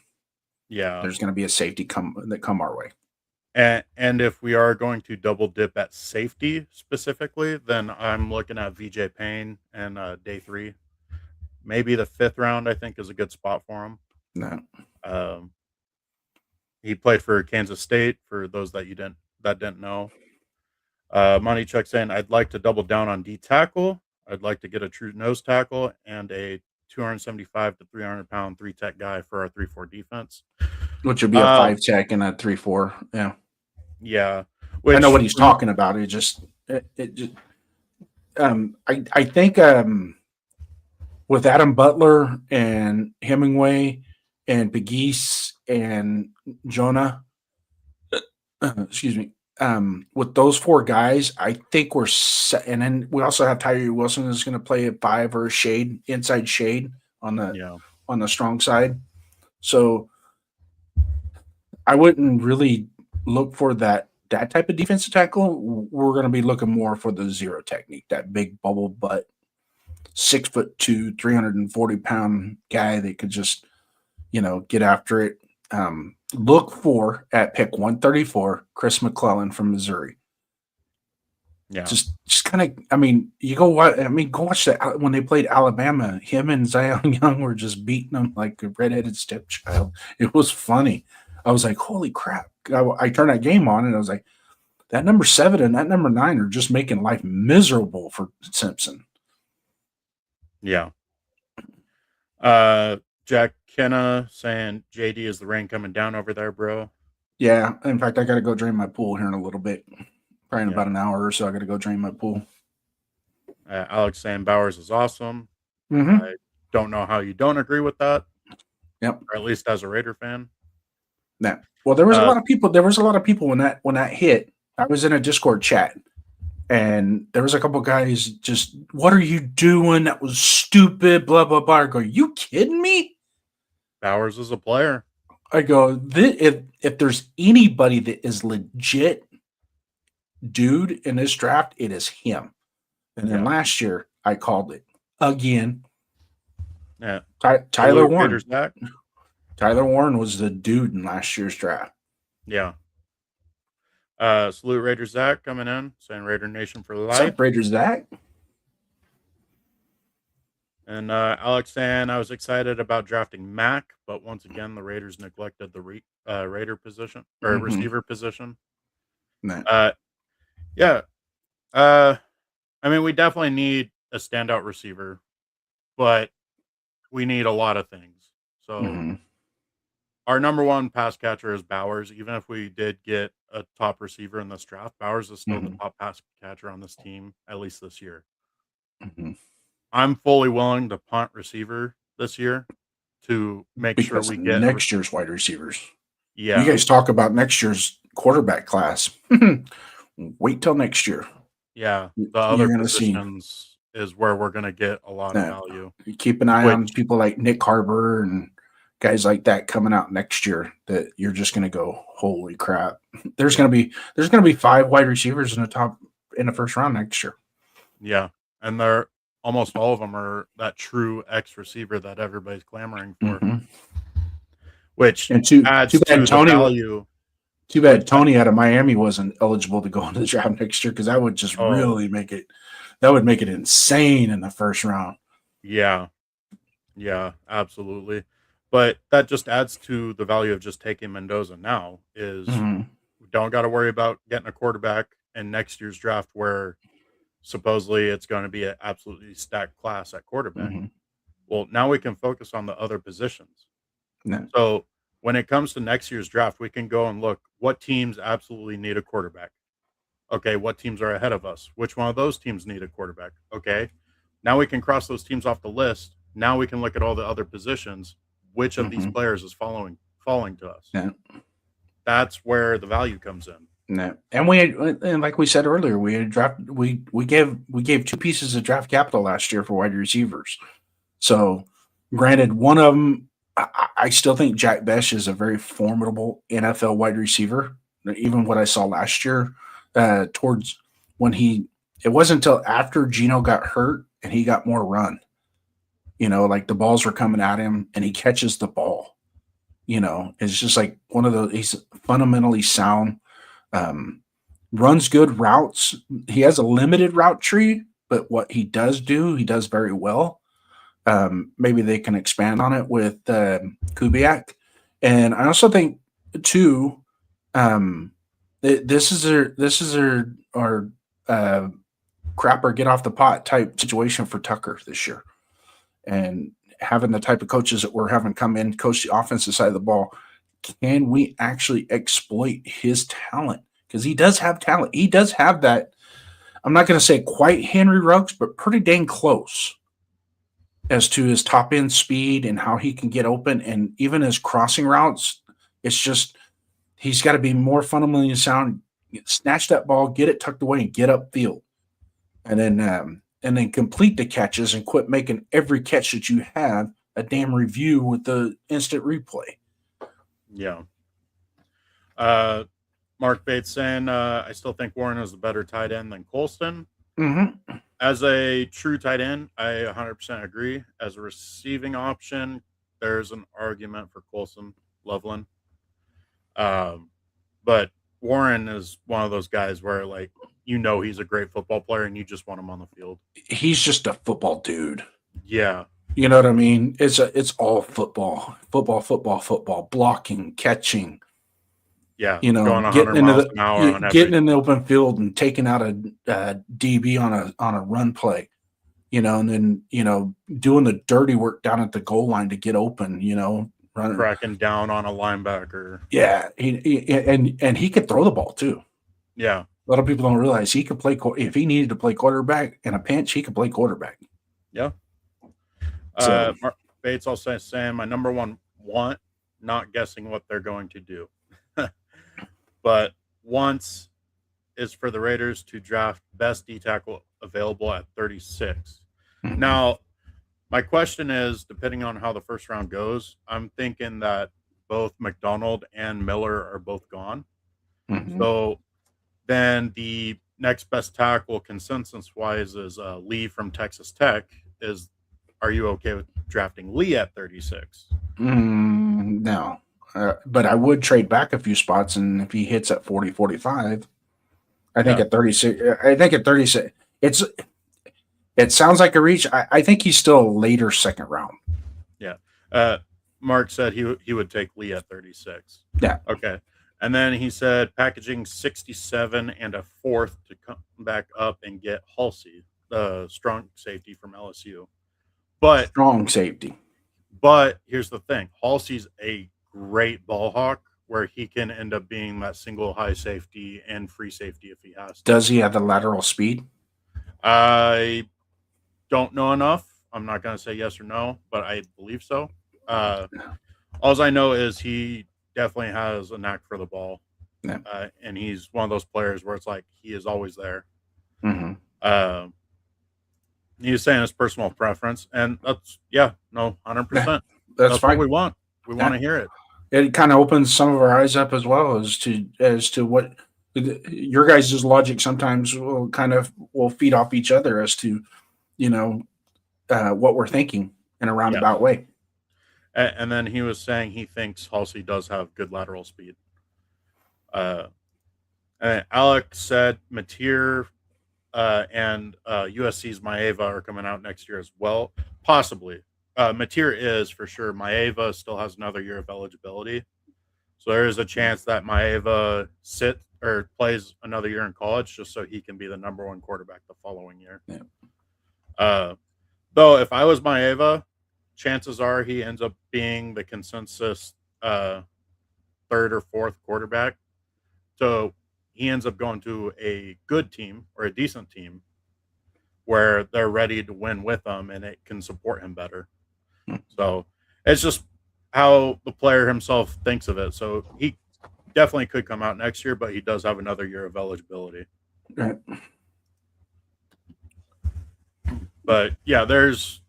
Yeah. There's going to be a safety come our way. And if we are going to double dip at safety specifically, then I'm looking at VJ Payne and day 3. Maybe the 5th round, I think, is a good spot for him. No. He played for Kansas State, for those that didn't know. Money Chuck saying, I'd like to double down on D tackle. I'd like to get a true nose tackle and a 275 to 300 pound 3-tech guy for our 3-4 defense. Which would be a 5-tech and a 3-4. Yeah. Yeah. I know what he's talking about. It just I think with Adam Butler and Hemingway and Pegues and Jonah, excuse me, with those 4 guys, I think we're set. And then we also have Tyree Wilson is going to play a 5 or a shade, inside shade on the strong side. So I wouldn't really look for that type of defensive tackle. We're going to be looking more for the zero technique, that big bubble butt, 6'2", 340-pound guy that could just, get after it. Look for at pick 134, Chris McClellan from Missouri. Yeah. Just kind of, I mean, go watch that when they played Alabama. Him and Zion Young were just beating them like a redheaded stepchild. It was funny. I was like, holy crap. I turned that game on and I was like, that number 7 and that number 9 are just making life miserable for Simpson. Yeah. Jack Kenna saying, JD, is the rain coming down over there, bro? Yeah. In fact, I got to go drain my pool here in a little bit. Probably in about an hour or so, I got to go drain my pool. Alex saying Bowers is awesome. Mm-hmm. I don't know how you don't agree with that. Yep. Or at least as a Raider fan. Yeah. Well, there was a lot of people. There was a lot of people when that hit. I was in a Discord chat, and there was a couple guys just, "What are you doing? That was stupid." Blah blah blah. I go, "You kidding me?" Bowers is a player. I go, if there's anybody that is legit dude in this draft, it is him. And then Yeah. last year, I called it again. Yeah. Tyler Salute Warren. Raiders back. Tyler Warren was the dude in last year's draft. Yeah. Salute Raider Zach coming in, saying Raider Nation for What's life. up, Raiders Zach? And Alex saying I was excited about drafting Mac, but once again the Raiders neglected the Raider position or receiver position. Nah. Yeah. I mean, we definitely need a standout receiver, but we need a lot of things. So our number one pass catcher is Bowers. Even if we did get a top receiver in this draft, Bowers is still the top pass catcher on this team, at least this year. I'm fully willing to punt receiver this year to make sure we get next year's wide receivers. Yeah. You guys talk about next year's quarterback class. Wait till next year. Yeah. The other positions is where we're going to get a lot of value. Keep an eye on people like Nick Harbor and guys like that coming out next year that you're just going to go, holy crap. There's going to be 5 wide receivers in the first round next year. Yeah. And they're almost all of them are that true X receiver that everybody's clamoring for. Which adds to the value. Too bad Tony out of Miami wasn't eligible to go into the draft next year, because that would just really make it insane in the first round. Yeah. Yeah, absolutely. But that just adds to the value of just taking Mendoza now is we don't got to worry about getting a quarterback in next year's draft where supposedly it's going to be an absolutely stacked class at quarterback. Well, now we can focus on the other positions. So when it comes to next year's draft, we can go and look what teams absolutely need a quarterback. Okay, what teams are ahead of us? Which one of those teams need a quarterback? Okay, now we can cross those teams off the list. Now we can look at all the other positions. Which of these players is falling to us? That's where the value comes in. No. And like we said earlier, we gave 2 pieces of draft capital last year for wide receivers. So, granted, one of them, I still think Jack Besh is a very formidable NFL wide receiver. Even what I saw last year, towards when it wasn't until after Geno got hurt and he got more run. Like the balls were coming at him and he catches the ball. It's just like one of those. He's fundamentally sound. Runs good routes. He has a limited route tree, but what he does he does very well. Maybe they can expand on it with Kubiak. And I also think too, this is our crap or get off the pot type situation for Tucker this year. And having the type of coaches that we're having come in, coach the offensive side of the ball, can we actually exploit his talent? Because he does have talent. He does have that, I'm not going to say quite Henry Ruggs, but pretty dang close as to his top end speed and how he can get open. And even his crossing routes, it's just, he's got to be more fundamentally sound, snatch that ball, get it tucked away and get upfield. And then complete the catches and quit making every catch that you have a damn review with the instant replay. Yeah. Mark Bates saying, I still think Warren is a better tight end than Colston. As a true tight end, I 100% agree. As a receiving option, there's an argument for Colston, Loveland. But Warren is one of those guys where, like, he's a great football player and you just want him on the field. He's just a football dude. Yeah. You know what I mean? It's all football, blocking, catching. Yeah. Getting in the open field and taking out a DB on a run play, and then, doing the dirty work down at the goal line to get open, running, cracking down on a linebacker. Yeah. And he could throw the ball too. Yeah. A lot of people don't realize he could play. If he needed to play quarterback in a pinch, he could play quarterback. Yeah. Mark Bates also saying my number one want, not guessing what they're going to do. But wants is for the Raiders to draft best D tackle available at 36. Now, my question is, depending on how the first round goes, I'm thinking that both McDonald and Miller are both gone. So Then the next best tackle consensus wise is Lee from Texas Tech. Are you okay with drafting Lee at 36? No. But I would trade back a few spots, and if he hits at 40, 45, I think Yeah. at 36, it sounds like a reach. I think he's still a later second round. Yeah. Mark said he would take Lee at 36. Yeah. Okay. And then he said packaging 67 and a fourth to come back up and get Halsey, the strong safety from LSU. But Strong safety. But here's the thing: Halsey's a great ball hawk, where he can end up being that single high safety and free safety if he has to. Does he have the lateral speed? I don't know enough. I'm not going to say yes or no, but I believe so. All I know is he definitely has a knack for the ball, and he's one of those players where it's like he is always there. Mm-hmm. He was saying his personal preference, and that's 100%. That's fine. What we want. We want to hear it. It kind of opens some of our eyes up as well as to what your guys' logic sometimes will feed off each other as to what we're thinking in a roundabout way. And then he was saying he thinks Halsey does have good lateral speed. And Alex said Mateer and USC's Maeva are coming out next year as well. Possibly. Mateer is for sure. Maeva still has another year of eligibility. So there is a chance that Maeva plays another year in college just so he can be the number one quarterback the following year. Yeah. Though if I was Maeva, chances are he ends up being the consensus third or fourth quarterback. So he ends up going to a good team or a decent team where they're ready to win with him and it can support him better. So it's just how the player himself thinks of it. So he definitely could come out next year, but he does have another year of eligibility. Right. But yeah, there's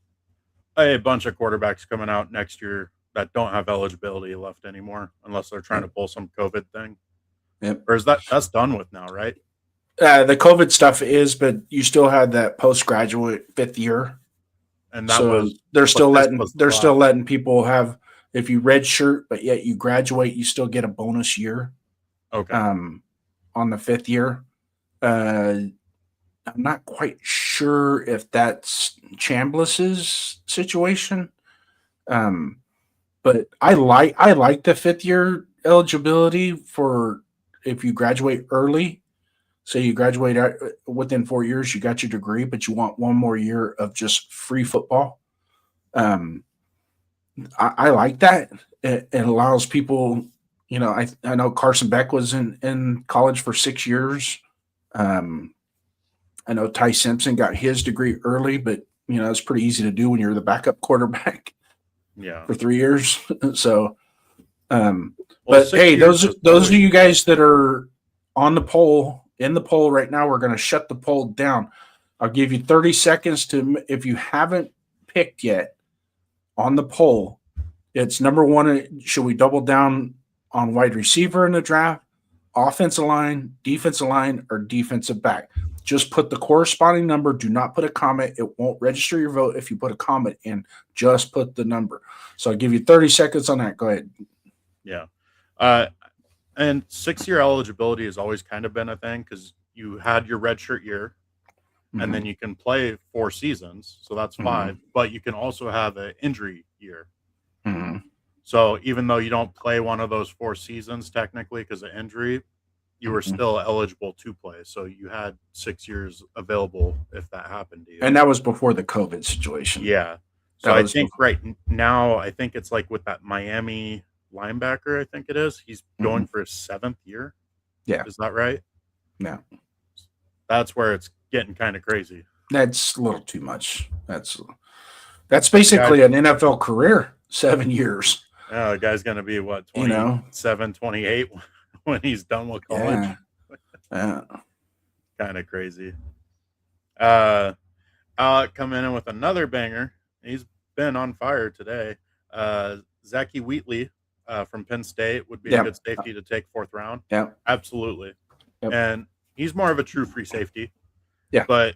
a bunch of quarterbacks coming out next year that don't have eligibility left anymore, unless they're trying to pull some COVID thing. Yep. Or is that's done with now, right? The COVID stuff is, but you still had that postgraduate 5th year, and they're still letting people have, if you redshirt but yet you graduate, you still get a bonus year. Okay. On the 5th year, I'm not quite sure if that's Chambliss's situation, but I like the 5th year eligibility for if you graduate early. So you graduate within 4 years, you got your degree, but you want one more year of just free football. I like that. It allows people, I know Carson Beck was in college for 6 years. I know Ty Simpson got his degree early, but it's pretty easy to do when you're the backup quarterback. Yeah. For 3 years. So, but hey, those of you guys that are on the poll, in the poll right now, we're going to shut the poll down. I'll give you 30 seconds to, if you haven't picked yet on the poll, it's number one. Should we double down on wide receiver in the draft, offensive line, defensive line, or defensive back? Just put the corresponding number. Do not put a comment. It won't register your vote if you put a comment in. Just put the number. So I'll give you 30 seconds on that. Go ahead. Yeah. And 6-year eligibility has always kind of been a thing because you had your redshirt year, and then you can play 4 seasons. So that's 5. But you can also have an injury year. So even though you don't play one of those 4 seasons technically because of injury, you were still eligible to play. So you had 6 years available if that happened to you. And that was before the COVID situation. Yeah. So I think right now, I think it's like with that Miami linebacker, I think it is. He's going for his 7th year. Yeah. Is that right? Yeah. That's where it's getting kind of crazy. That's a little too much. That's basically an NFL career, 7 years. Yeah, the guy's going to be, 27, 28 when he's done with college. Yeah. Kind of crazy. Alec coming in with another banger. He's been on fire today. Zachy Wheatley from Penn State would be a good safety to take 4th round. Yeah. Absolutely. Yep. And he's more of a true free safety. Yeah. But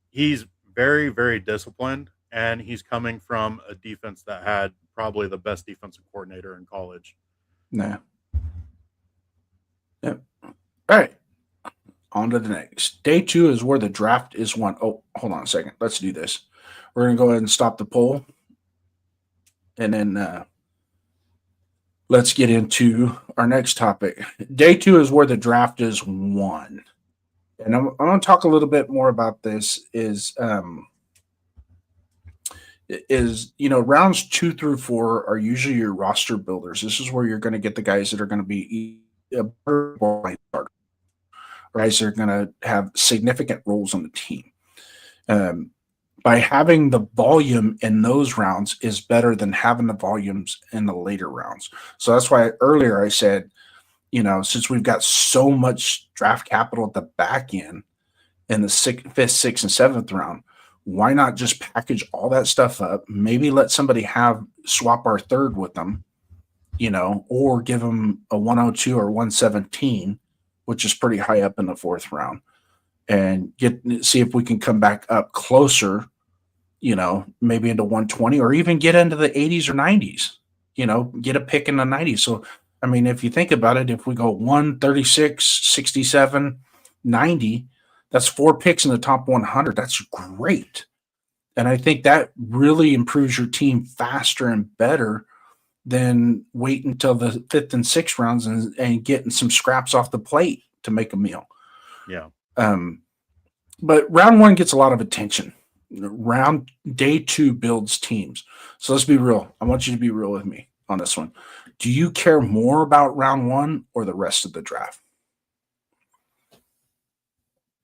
he's very, very disciplined, and he's coming from a defense that had probably the best defensive coordinator in college. No. Yeah. All right. On to the next. Day 2 is where the draft is won. Oh, hold on a second. Let's do this. We're going to go ahead and stop the poll. And then let's get into our next topic. Day 2 is where the draft is won. And I'm going to talk a little bit more about this is rounds 2 through 4 are usually your roster builders. This is where you're going to get the guys that are going to be guys that are going to have significant roles on the team. By having the volume in those rounds is better than having the volumes in the later rounds. So that's why earlier I said, since we've got so much draft capital at the back end in the 5th, 6th, and 7th round, why not just package all that stuff up? Maybe let somebody swap our third with them, or give them a 102 or 117, which is pretty high up in the 4th round, and see if we can come back up closer, maybe into 120 or even get into the 80s or 90s, get a pick in the 90s. So, I mean, if you think about it, if we go 136, 67, 90, that's 4 picks in the top 100. That's great. And I think that really improves your team faster and better than wait until the 5th and 6th rounds and getting some scraps off the plate to make a meal. Yeah. But round 1 gets a lot of attention. Day 2 builds teams. So let's be real. I want you to be real with me on this one. Do you care more about round 1 or the rest of the draft?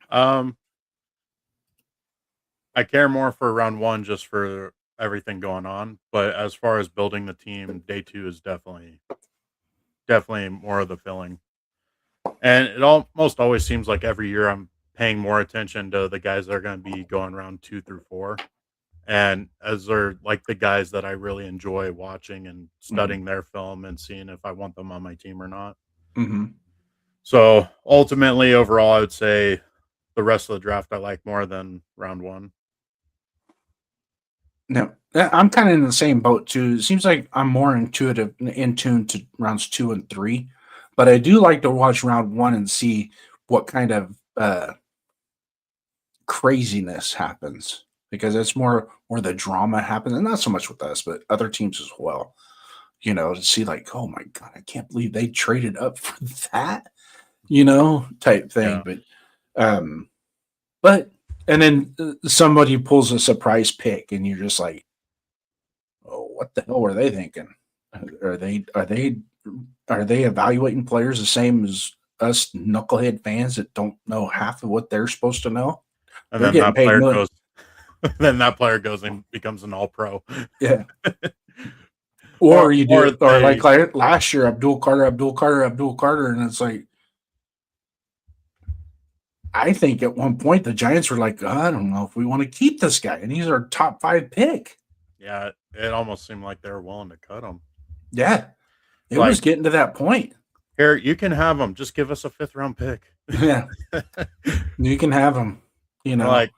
I care more for round 1 just for everything going on. But as far as building the team, day 2 is definitely more of the filling. And it almost always seems like every year I'm paying more attention to the guys that are going to be going round 2 through 4. And as they're like the guys that I really enjoy watching and studying their film and seeing if I want them on my team or not. Mm-hmm. So ultimately, overall, I would say the rest of the draft I like more than round 1. No, I'm kind of in the same boat too. It seems like I'm more in tune to rounds 2 and 3, but I do like to watch round 1 and see what kind of craziness happens, because it's more where the drama happens, and not so much with us, but other teams as well. To see like, oh my God, I can't believe they traded up for that, type thing. Yeah. But and then somebody pulls a surprise pick, and you're just like, oh, what the hell were they thinking? Are they evaluating players the same as us knucklehead fans that don't know half of what they're supposed to know? And then that player goes. Then that player goes and becomes an all-pro. Yeah. or like last year, Abdul Carter, and it's like, I think at one point the Giants were like, I don't know if we want to keep this guy, and he's our top 5 pick. Yeah, it almost seemed like they were willing to cut him. Yeah, it was getting to that point. Here, you can have him. Just give us a 5th round pick. Yeah, you can have him. Like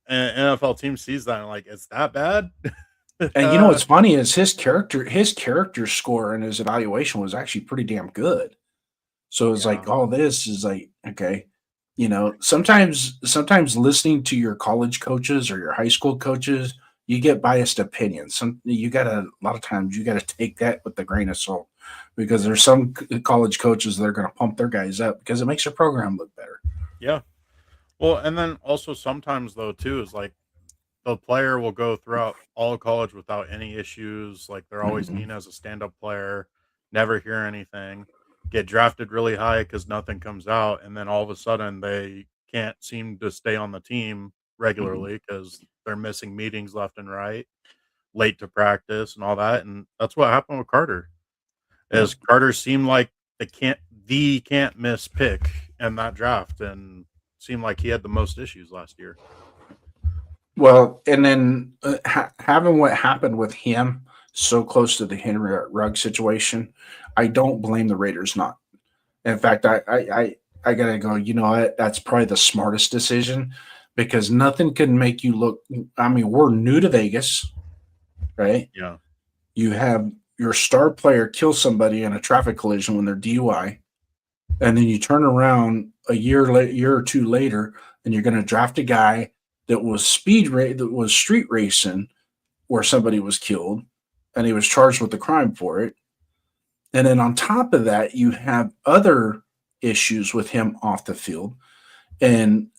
an NFL team sees that and like, it's that bad. And what's funny is his character score and his evaluation was actually pretty damn good. So it's like, all this is like, okay, sometimes listening to your college coaches or your high school coaches, you get biased opinions. A lot of times you got to take that with a grain of salt, because there's some college coaches that are going to pump their guys up because it makes their program look better. Yeah. Well, and then also sometimes though too is like the player will go throughout all of college without any issues. Like they're always seen as a stand-up player, never hear anything, get drafted really high because nothing comes out, and then all of a sudden they can't seem to stay on the team regularly because they're missing meetings left and right, late to practice and all that. And that's what happened with Carter. As Carter seemed like the can't miss pick in that draft, and seemed like he had the most issues last year. Well, and then having what happened with him so close to the Henry Ruggs situation, I don't blame the Raiders not. In fact, I I gotta go, you know what? That's probably the smartest decision because nothing can make you look. I mean, we're new to Vegas, right? Yeah. You have your star player kill somebody in a traffic collision when they're DUI, and then you turn around year or two later, and you're going to draft a guy that was that was street racing where somebody was killed, and he was charged with the crime for it. And then on top of that, you have other issues with him off the field, and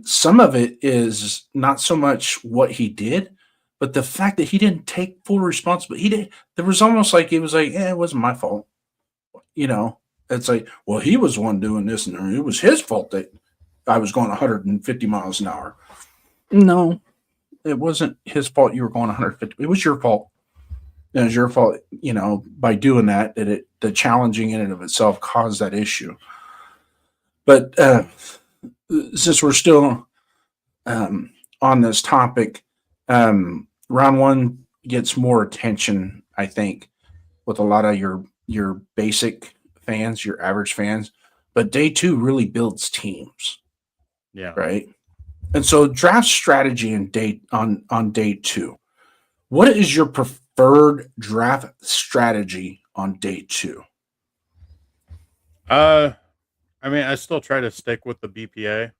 some of it is not so much what he did, but the fact that he didn't take full responsibility. He did. There was almost like it was like, it wasn't my fault. You know, it's like, well, he was the one doing this, and it was his fault that I was going 150 miles an hour. No, it wasn't his fault. You were going 150. It was your fault. It was your fault. You know, by doing that, the challenging in and of itself caused that issue. But since we're still on this topic, round one gets more attention, I think, with a lot of your basic fans, your average fans. But day two really builds teams, Yeah. right? And so draft strategy on day two. What is your preferred draft strategy on day two? I mean, I still try to stick with the BPA,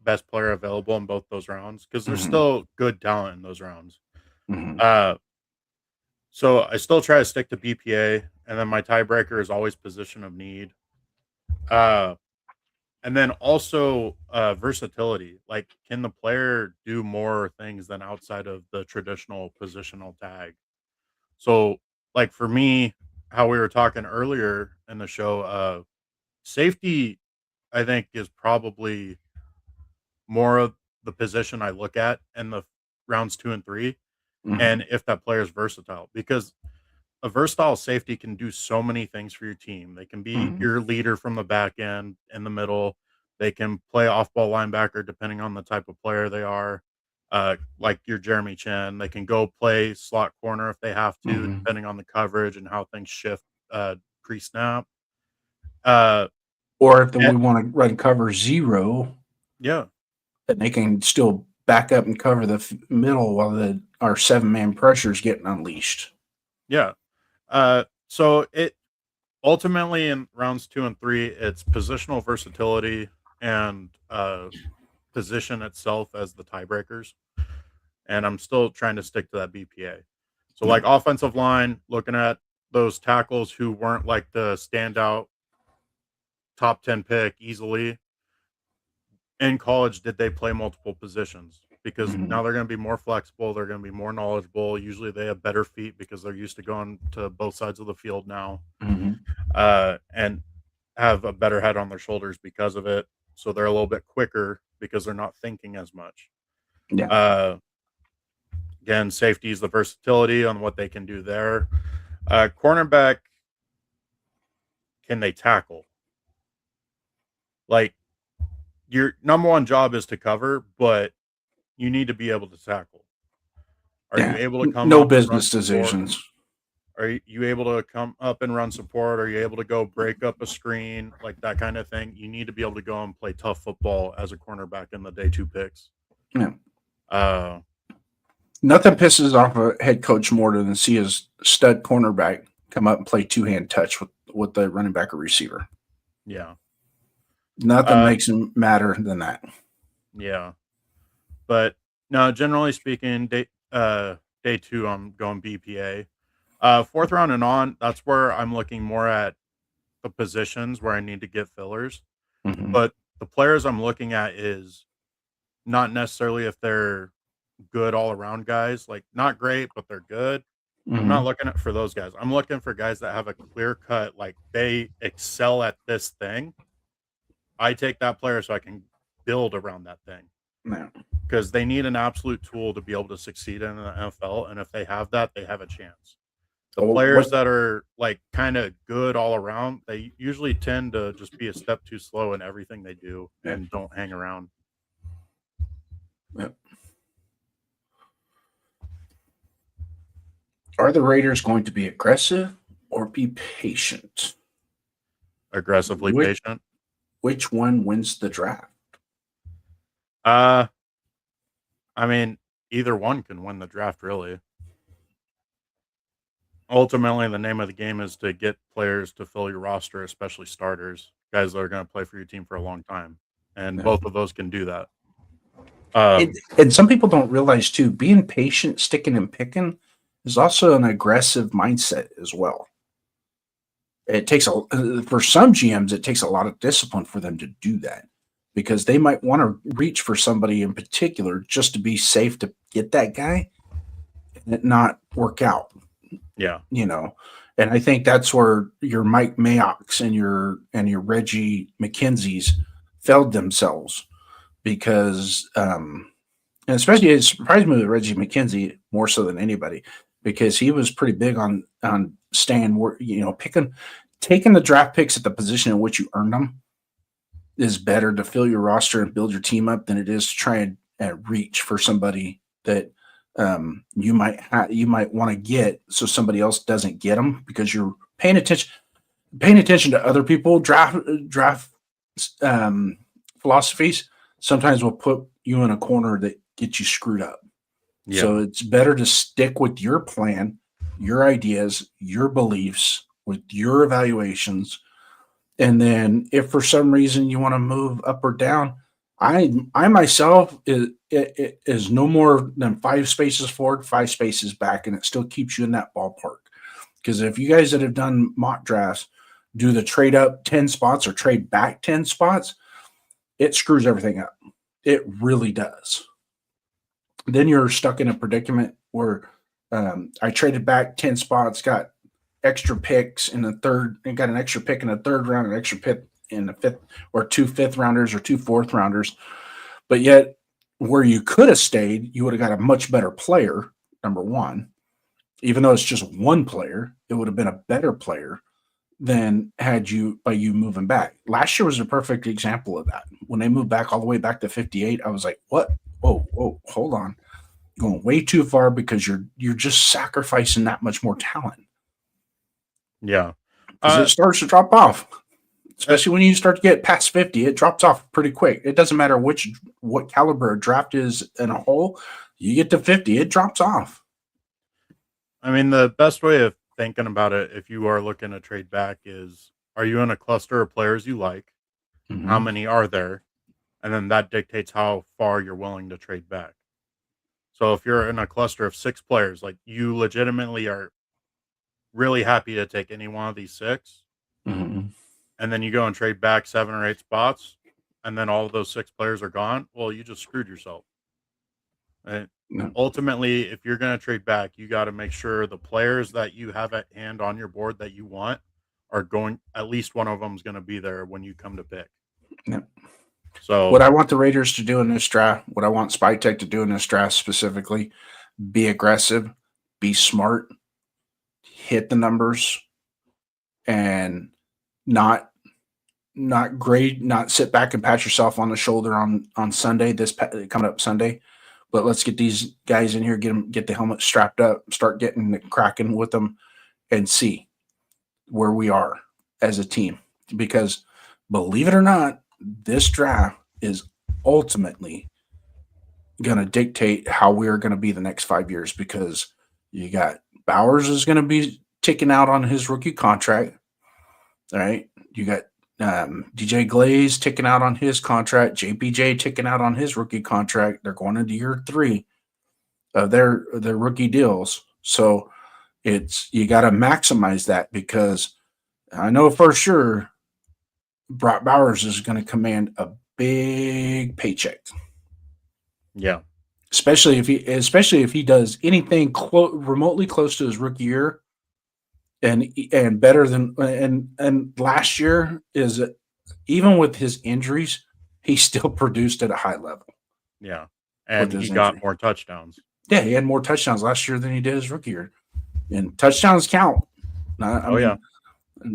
best player available in both those rounds, because there's Mhm. still good talent in those rounds. Mhm. So I still try to stick to BPA, and then my tiebreaker is always position of need. Uh, and then also versatility. Like, can the player do more things than outside of the traditional positional tag? So, like for me, how we were talking earlier in the show, safety, I think, is probably more of the position I look at in the rounds 2 and 3, Mhm. and if that player is versatile, because a versatile safety can do so many things for your team. They can be Mhm. your leader from the back end, in the middle. They can play off ball linebacker depending on the type of player they are. Like your Jeremy Chin, they can go play slot corner if they have to, Mhm. depending on the coverage and how things shift pre snap. Uh, Or if we and- want to run cover zero, yeah, that they can still back up and cover the middle while our 7-man pressure is getting unleashed. yeah. So it ultimately in rounds 2 and 3, it's positional versatility and position itself as the tiebreakers. And I'm still trying to stick to that BPA. So, Yeah. like offensive line, looking at those tackles who weren't like the standout top 10 pick easily in college, did they play multiple positions? Because Mhm. now they're going to be more flexible, they're going to be more knowledgeable. Usually they have better feet because they're used to going to both sides of the field now, Mhm. and have a better head on their shoulders because of it. So they're a little bit quicker because they're not thinking as much. Yeah. Uh, Again, safety is the versatility on what they can do there. Cornerback, can they tackle? Like, your number one job is to cover, but you need to be able to tackle. Are you Yeah. able to come No up and run business support? decisions. Are you able to come up and run support? Are you able to go break up a screen? Like that kind of thing. You need to be able to go and play tough football as a cornerback in the day two picks. Yeah. Uh, Nothing pisses off a head coach more than to see his stud cornerback come up and play two-hand touch with the running back or receiver. yeah. Nothing Uh, makes him madder than that. yeah. But no, generally speaking, day two, I'm going BPA. Fourth round and on, that's where I'm looking more at the positions where I need to get fillers. Mhm. But the players I'm looking at is not necessarily if they're good all around guys, like not great, but they're good. I'm not Mhm. looking at for those guys. I'm looking for guys that have a clear cut, like they excel at this thing. I take that player so I can build around that thing, Yeah. because they need an absolute tool to be able to succeed in the NFL. And if they have that, they have a chance. The Oh, players what? that are like kind of good all around, they usually tend to just be a step too slow in everything they do Yeah. and don't hang around. Yeah. Are the Raiders going to be aggressive or be patient? Aggressively Which patient. which one wins the draft? I mean, either one can win the draft, really. Ultimately, the name of the game is to get players to fill your roster, especially starters, guys that are going to play for your team for a long time. And Yeah. both of those can do that. And some people don't realize too, being patient, sticking and picking is also an aggressive mindset as well. It takes for some GMs, it takes a lot of discipline for them to do that because they might want to reach for somebody in particular just to be safe to get that guy and it not work out. Yeah. And I think that's where your Mike Mayocks and your Reggie McKenzie's failed themselves because and especially it surprised me with Reggie McKenzie more so than anybody because he was pretty big on staying taking the draft picks at the position in which you earned them is better to fill your roster and build your team up than it is to try and reach for somebody that you might want to get so somebody else doesn't get them because you're paying attention to other people draft philosophies sometimes will put you in a corner that gets you screwed up. Yeah. So it's better to stick with your plan, your ideas, your beliefs, with your evaluations. And then if for some reason you want to move up or down, I myself is no more than 5 spaces forward, 5 spaces back, and it still keeps you in that ballpark. Because if you guys that have done mock drafts do the trade up 10 spots or trade back 10 spots, it screws everything up. It really does. Then you're stuck in a predicament where I traded back 10 spots, got extra picks in the third, and got an extra pick in the third round, an extra pick in the fifth, or 2 fifth rounders or 2 fourth rounders. But yet, where you could have stayed, you would have got a much better player, number one. Even though it's just one player, it would have been a better player than had you by you moving back. Last year was a perfect example of that. When they moved back all the way back to 58, I was like, what? Whoa, hold on. Going way too far because you're just sacrificing that much more talent. Yeah. Because it starts to drop off. Especially when you start to get past 50, it drops off pretty quick. It doesn't matter what caliber a draft is in a whole. You get to 50, it drops off. I mean, the best way of thinking about it, if you are looking to trade back, is are you in a cluster of players you like? Mm-hmm. How many are there? And then that dictates how far you're willing to trade back. So if you're in a cluster of 6 players, like you legitimately are really happy to take any one of these 6, mm-hmm. and then you go and trade back 7 or 8 spots, and then all of those 6 players are gone, well, you just screwed yourself. Right? No. Ultimately, if you're going to trade back, you got to make sure the players that you have at hand on your board that you want are going, at least one of them is going to be there when you come to pick. Yep. So what I want the Raiders to do in this draft, what I want Spy Tech to do in this draft specifically, be aggressive, be smart, hit the numbers, and not sit back and pat yourself on the shoulder on Sunday, coming up Sunday. But let's get these guys in here, get the helmet strapped up, start getting the cracking with them, and see where we are as a team. Because believe it or not, this draft is ultimately going to dictate how we're going to be the next 5 years. Because you got Bowers is going to be ticking out on his rookie contract. All right, you got DJ Glaze ticking out on his contract, JPJ ticking out on his rookie contract. They're going into year 3 of their rookie deals. So you got to maximize that, because I know for sure Brock Bowers is going to command a big paycheck. Yeah. Especially if he does anything remotely close to his rookie year. And better than and last year is, even with his injuries, he still produced at a high level. Yeah, and he got more touchdowns. Yeah, he had more touchdowns last year than he did his rookie year, and touchdowns count. I mean,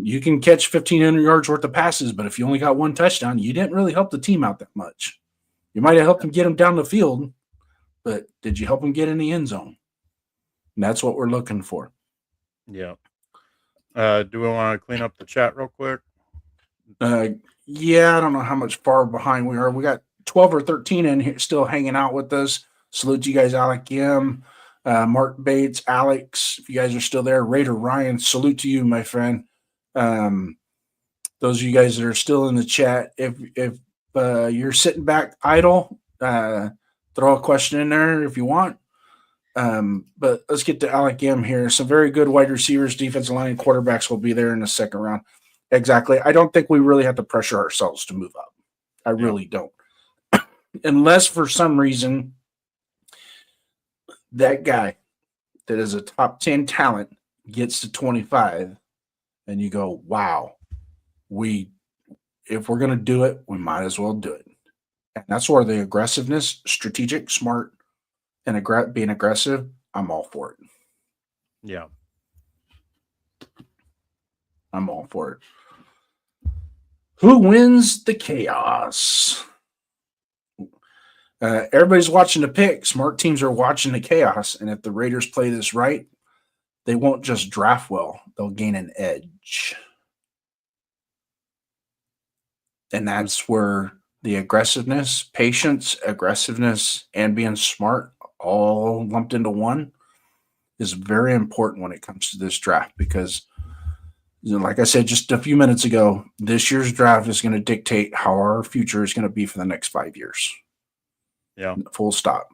you can catch 1,500 yards worth of passes, but if you only got one touchdown, you didn't really help the team out that much. You might have helped him get him down the field, but did you help him get in the end zone? And that's what we're looking for. Yeah. Do we want to clean up the chat real quick? Yeah, I don't know how much far behind we are. We got 12 or 13 in here still hanging out with us. Salute to you guys, Alec M, Mark Bates, Alex. If you guys are still there, Raider Ryan, salute to you, my friend. Those of you guys that are still in the chat, if you're sitting back idle, throw a question in there if you want. But let's get to Alec M here. Some very good wide receivers, defensive line, quarterbacks will be there in the second round. Exactly. I don't think we really have to pressure ourselves to move up. I really don't. Unless for some reason that guy that is a top 10 talent gets to 25 and you go, wow, if we're going to do it, we might as well do it. And that's where the aggressiveness, strategic, smart, and being aggressive, I'm all for it. Yeah. I'm all for it. Who wins the chaos? Everybody's watching the pick. Smart teams are watching the chaos. And if the Raiders play this right, they won't just draft well. They'll gain an edge. And that's where the aggressiveness, patience, and being smart all lumped into one is very important when it comes to this draft because, like I said just a few minutes ago, this year's draft is going to dictate how our future is going to be for the next 5 years. Yeah. Full stop.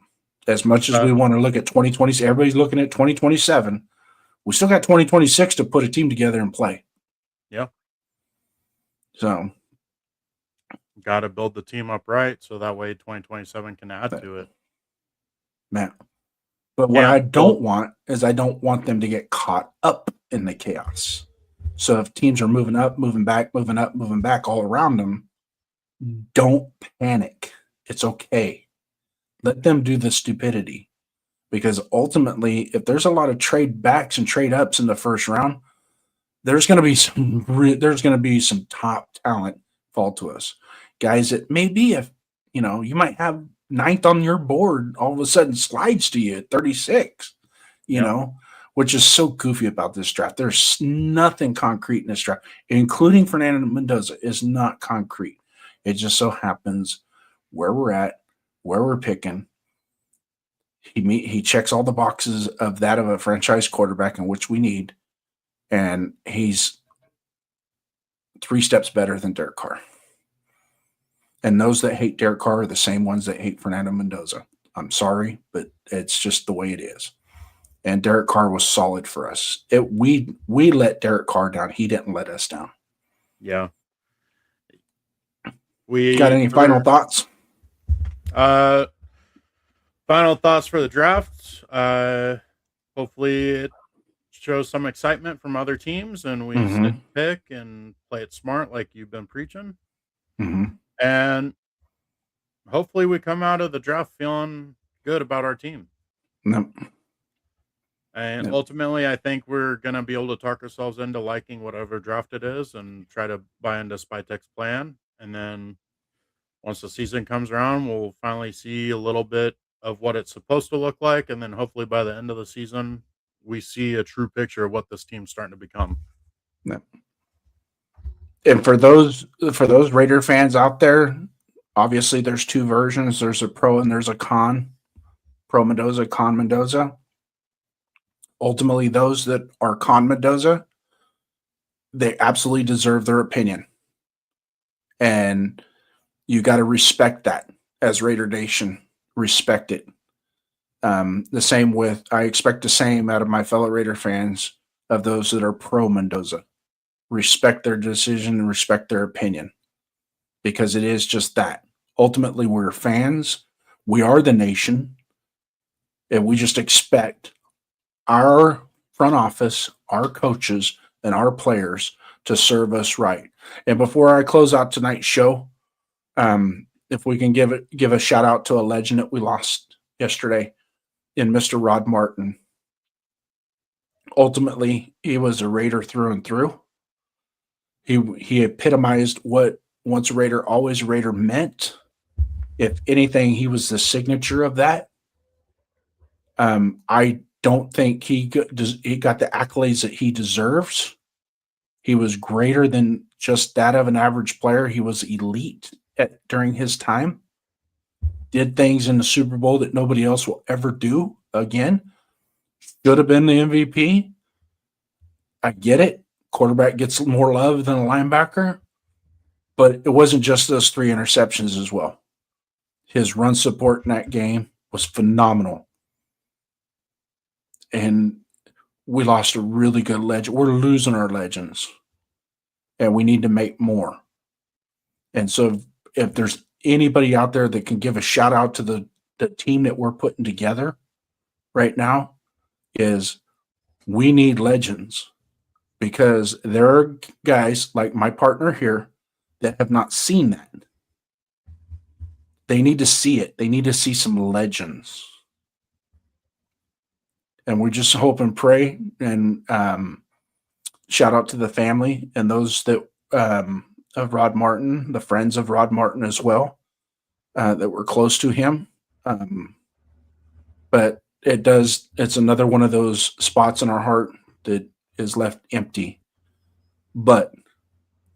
As much as we want to look at 2020, everybody's looking at 2027. We still got 2026 to put a team together and play. Yeah. So got to build the team up right so that way 2027 can add to it. Man. But what I don't want is I don't want them to get caught up in the chaos. So if teams are moving up, moving back, moving up, moving back all around them, don't panic. It's okay. Let them do the stupidity. Because ultimately, if there's a lot of trade backs and trade ups in the first round, there's going to be some top talent fall to us. Guys that maybe if you might have ninth on your board all of a sudden slides to you at 36, which is so goofy about this draft. There's nothing concrete in this draft, including Fernando Mendoza is not concrete. It just so happens where we're at, where we're picking. He checks all the boxes of a franchise quarterback in which we need, and he's 3 steps better than Derek Carr. And those that hate Derek Carr are the same ones that hate Fernando Mendoza. I'm sorry, but it's just the way it is. And Derek Carr was solid for us. We let Derek Carr down. He didn't let us down. Yeah. Got any final thoughts? Final thoughts for the draft. Hopefully it shows some excitement from other teams and we sit and pick and play it smart like you've been preaching. And hopefully we come out of the draft feeling good about our team. And ultimately, I think we're going to be able to talk ourselves into liking whatever draft it is and try to buy into Spytek's plan. And then once the season comes around, we'll finally see a little bit of what it's supposed to look like. And then hopefully by the end of the season, we see a true picture of what this team's starting to become. And for those Raider fans out there, obviously there's 2 versions. There's a pro and there's a con. Pro Mendoza, con Mendoza. Ultimately, those that are con Mendoza, they absolutely deserve their opinion. And you got to respect that as Raider Nation. Respect it. I expect the same out of my fellow Raider fans of those that are pro Mendoza. Respect their decision and respect their opinion because it is just that. Ultimately, we're fans. We are the nation. And we just expect our front office, our coaches, and our players to serve us right. And before I close out tonight's show, if we can give a shout out to a legend that we lost yesterday in Mr. Rod Martin. Ultimately, he was a Raider through and through. He epitomized what once a Raider, always a Raider meant. If anything, he was the signature of that. I don't think he got the accolades that he deserves. He was greater than just that of an average player. He was elite during his time. Did things in the Super Bowl that nobody else will ever do again. Should have been the MVP. I get it. Quarterback gets more love than a linebacker. But it wasn't just those 3 interceptions as well. His run support in that game was phenomenal. And we lost a really good legend. We're losing our legends. And we need to make more. And so if there's anybody out there that can give a shout out to the team that we're putting together right now, is we need legends, because there are guys like my partner here that have not seen that. They need to see it. They need to see some legends. And we just hope and pray, and shout out to the family and those that of Rod Martin, the friends of Rod Martin as well, that were close to him. But it's another one of those spots in our heart that is left empty. But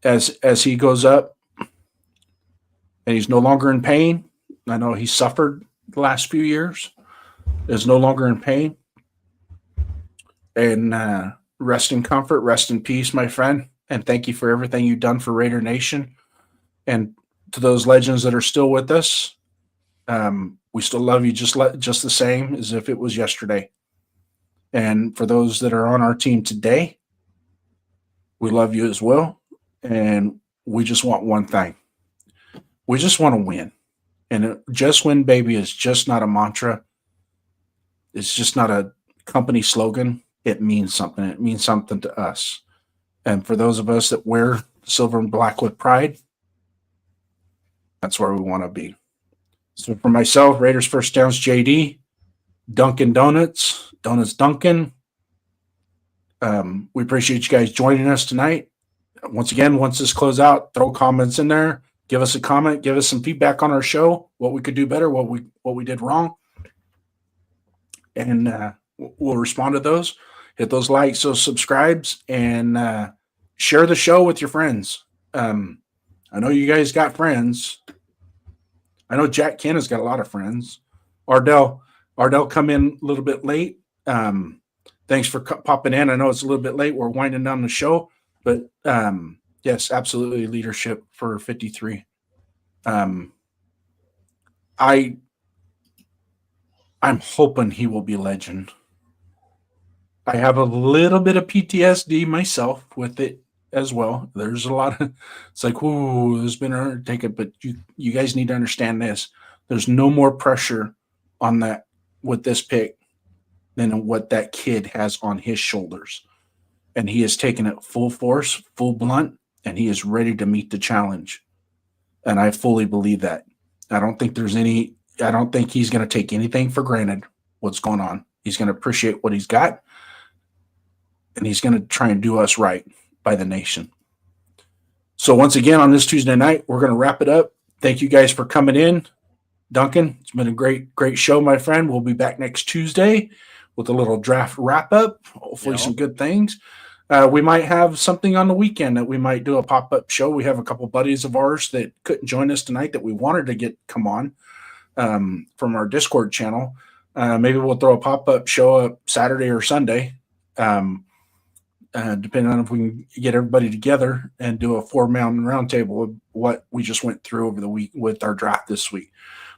as he goes up and he's no longer in pain, I know he suffered the last few years, is no longer in pain. And rest in comfort, rest in peace, my friend. And thank you for everything you've done for Raider Nation. And to those legends that are still with us, we still love you just the same as if it was yesterday. And for those that are on our team today, we love you as well. And we just want one thing. We just want to win. And just win, baby, is just not a mantra. It's just not a company slogan. It means something. It means something to us. And for those of us that wear silver and black with pride, that's where we want to be. So for myself, Raiders First Downs JD, Dunkin' Donuts Dunkin'. We appreciate you guys joining us tonight. Once again, once this closes out, throw comments in there. Give us a comment. Give us some feedback on our show, what we could do better, what we did wrong. And we'll respond to those. Hit those likes, those subscribes, and share the show with your friends. I know you guys got friends. I know Jack Ken has got a lot of friends. Ardell come in a little bit late. Thanks for popping in. I know it's a little bit late. We're winding down the show, but yes, absolutely leadership for 53. I'm hoping he will be legend. I have a little bit of PTSD myself with it as well. There's a lot of, it's like, ooh, there's been an undertaking, but you guys need to understand this. There's no more pressure on that with this pick than what that kid has on his shoulders. And he has taken it full force, full blunt, and he is ready to meet the challenge. And I fully believe that. I don't think he's going to take anything for granted what's going on. He's going to appreciate what he's got, and he's going to try and do us right by the nation. So once again, on this Tuesday night, we're going to wrap it up. Thank you guys for coming in. Duncan, it's been a great show, my friend. We'll be back next Tuesday with a little draft wrap-up, hopefully some good things. We might have something on the weekend that we might do a pop-up show. We have a couple buddies of ours that couldn't join us tonight that we wanted to come on from our Discord channel. Maybe we'll throw a pop-up show up Saturday or Sunday, depending on if we can get everybody together and do a 4-man roundtable of what we just went through over the week with our draft this week.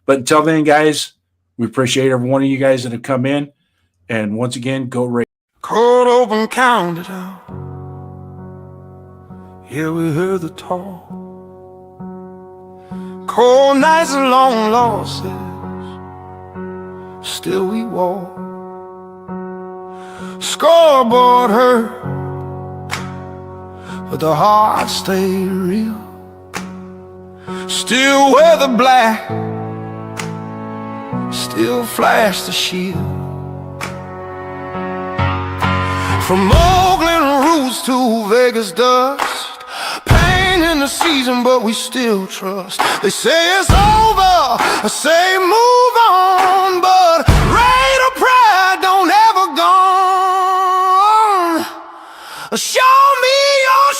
But until then, guys, we appreciate every one of you guys that have come in. And once again, go Raiders. Cold open, counted out. Yeah, we heard the talk. Cold nights and long losses, still we walk. Scoreboard hurt, but the heart stayed real. Still wear the black, still flash the shield. From Oakland roots to Vegas dust, pain in the season, but we still trust. They say it's over, I say move on, but Raider pride don't ever gone. Show me your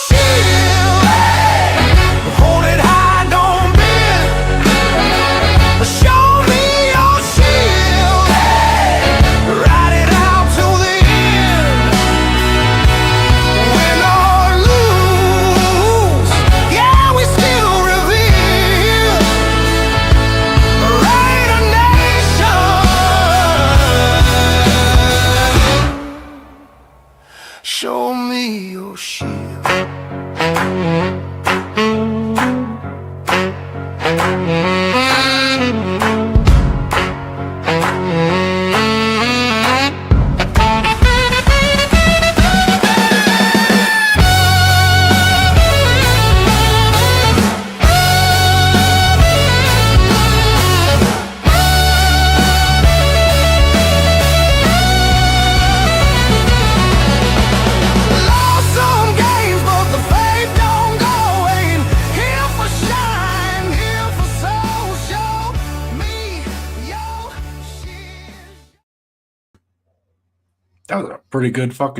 Pretty good fucking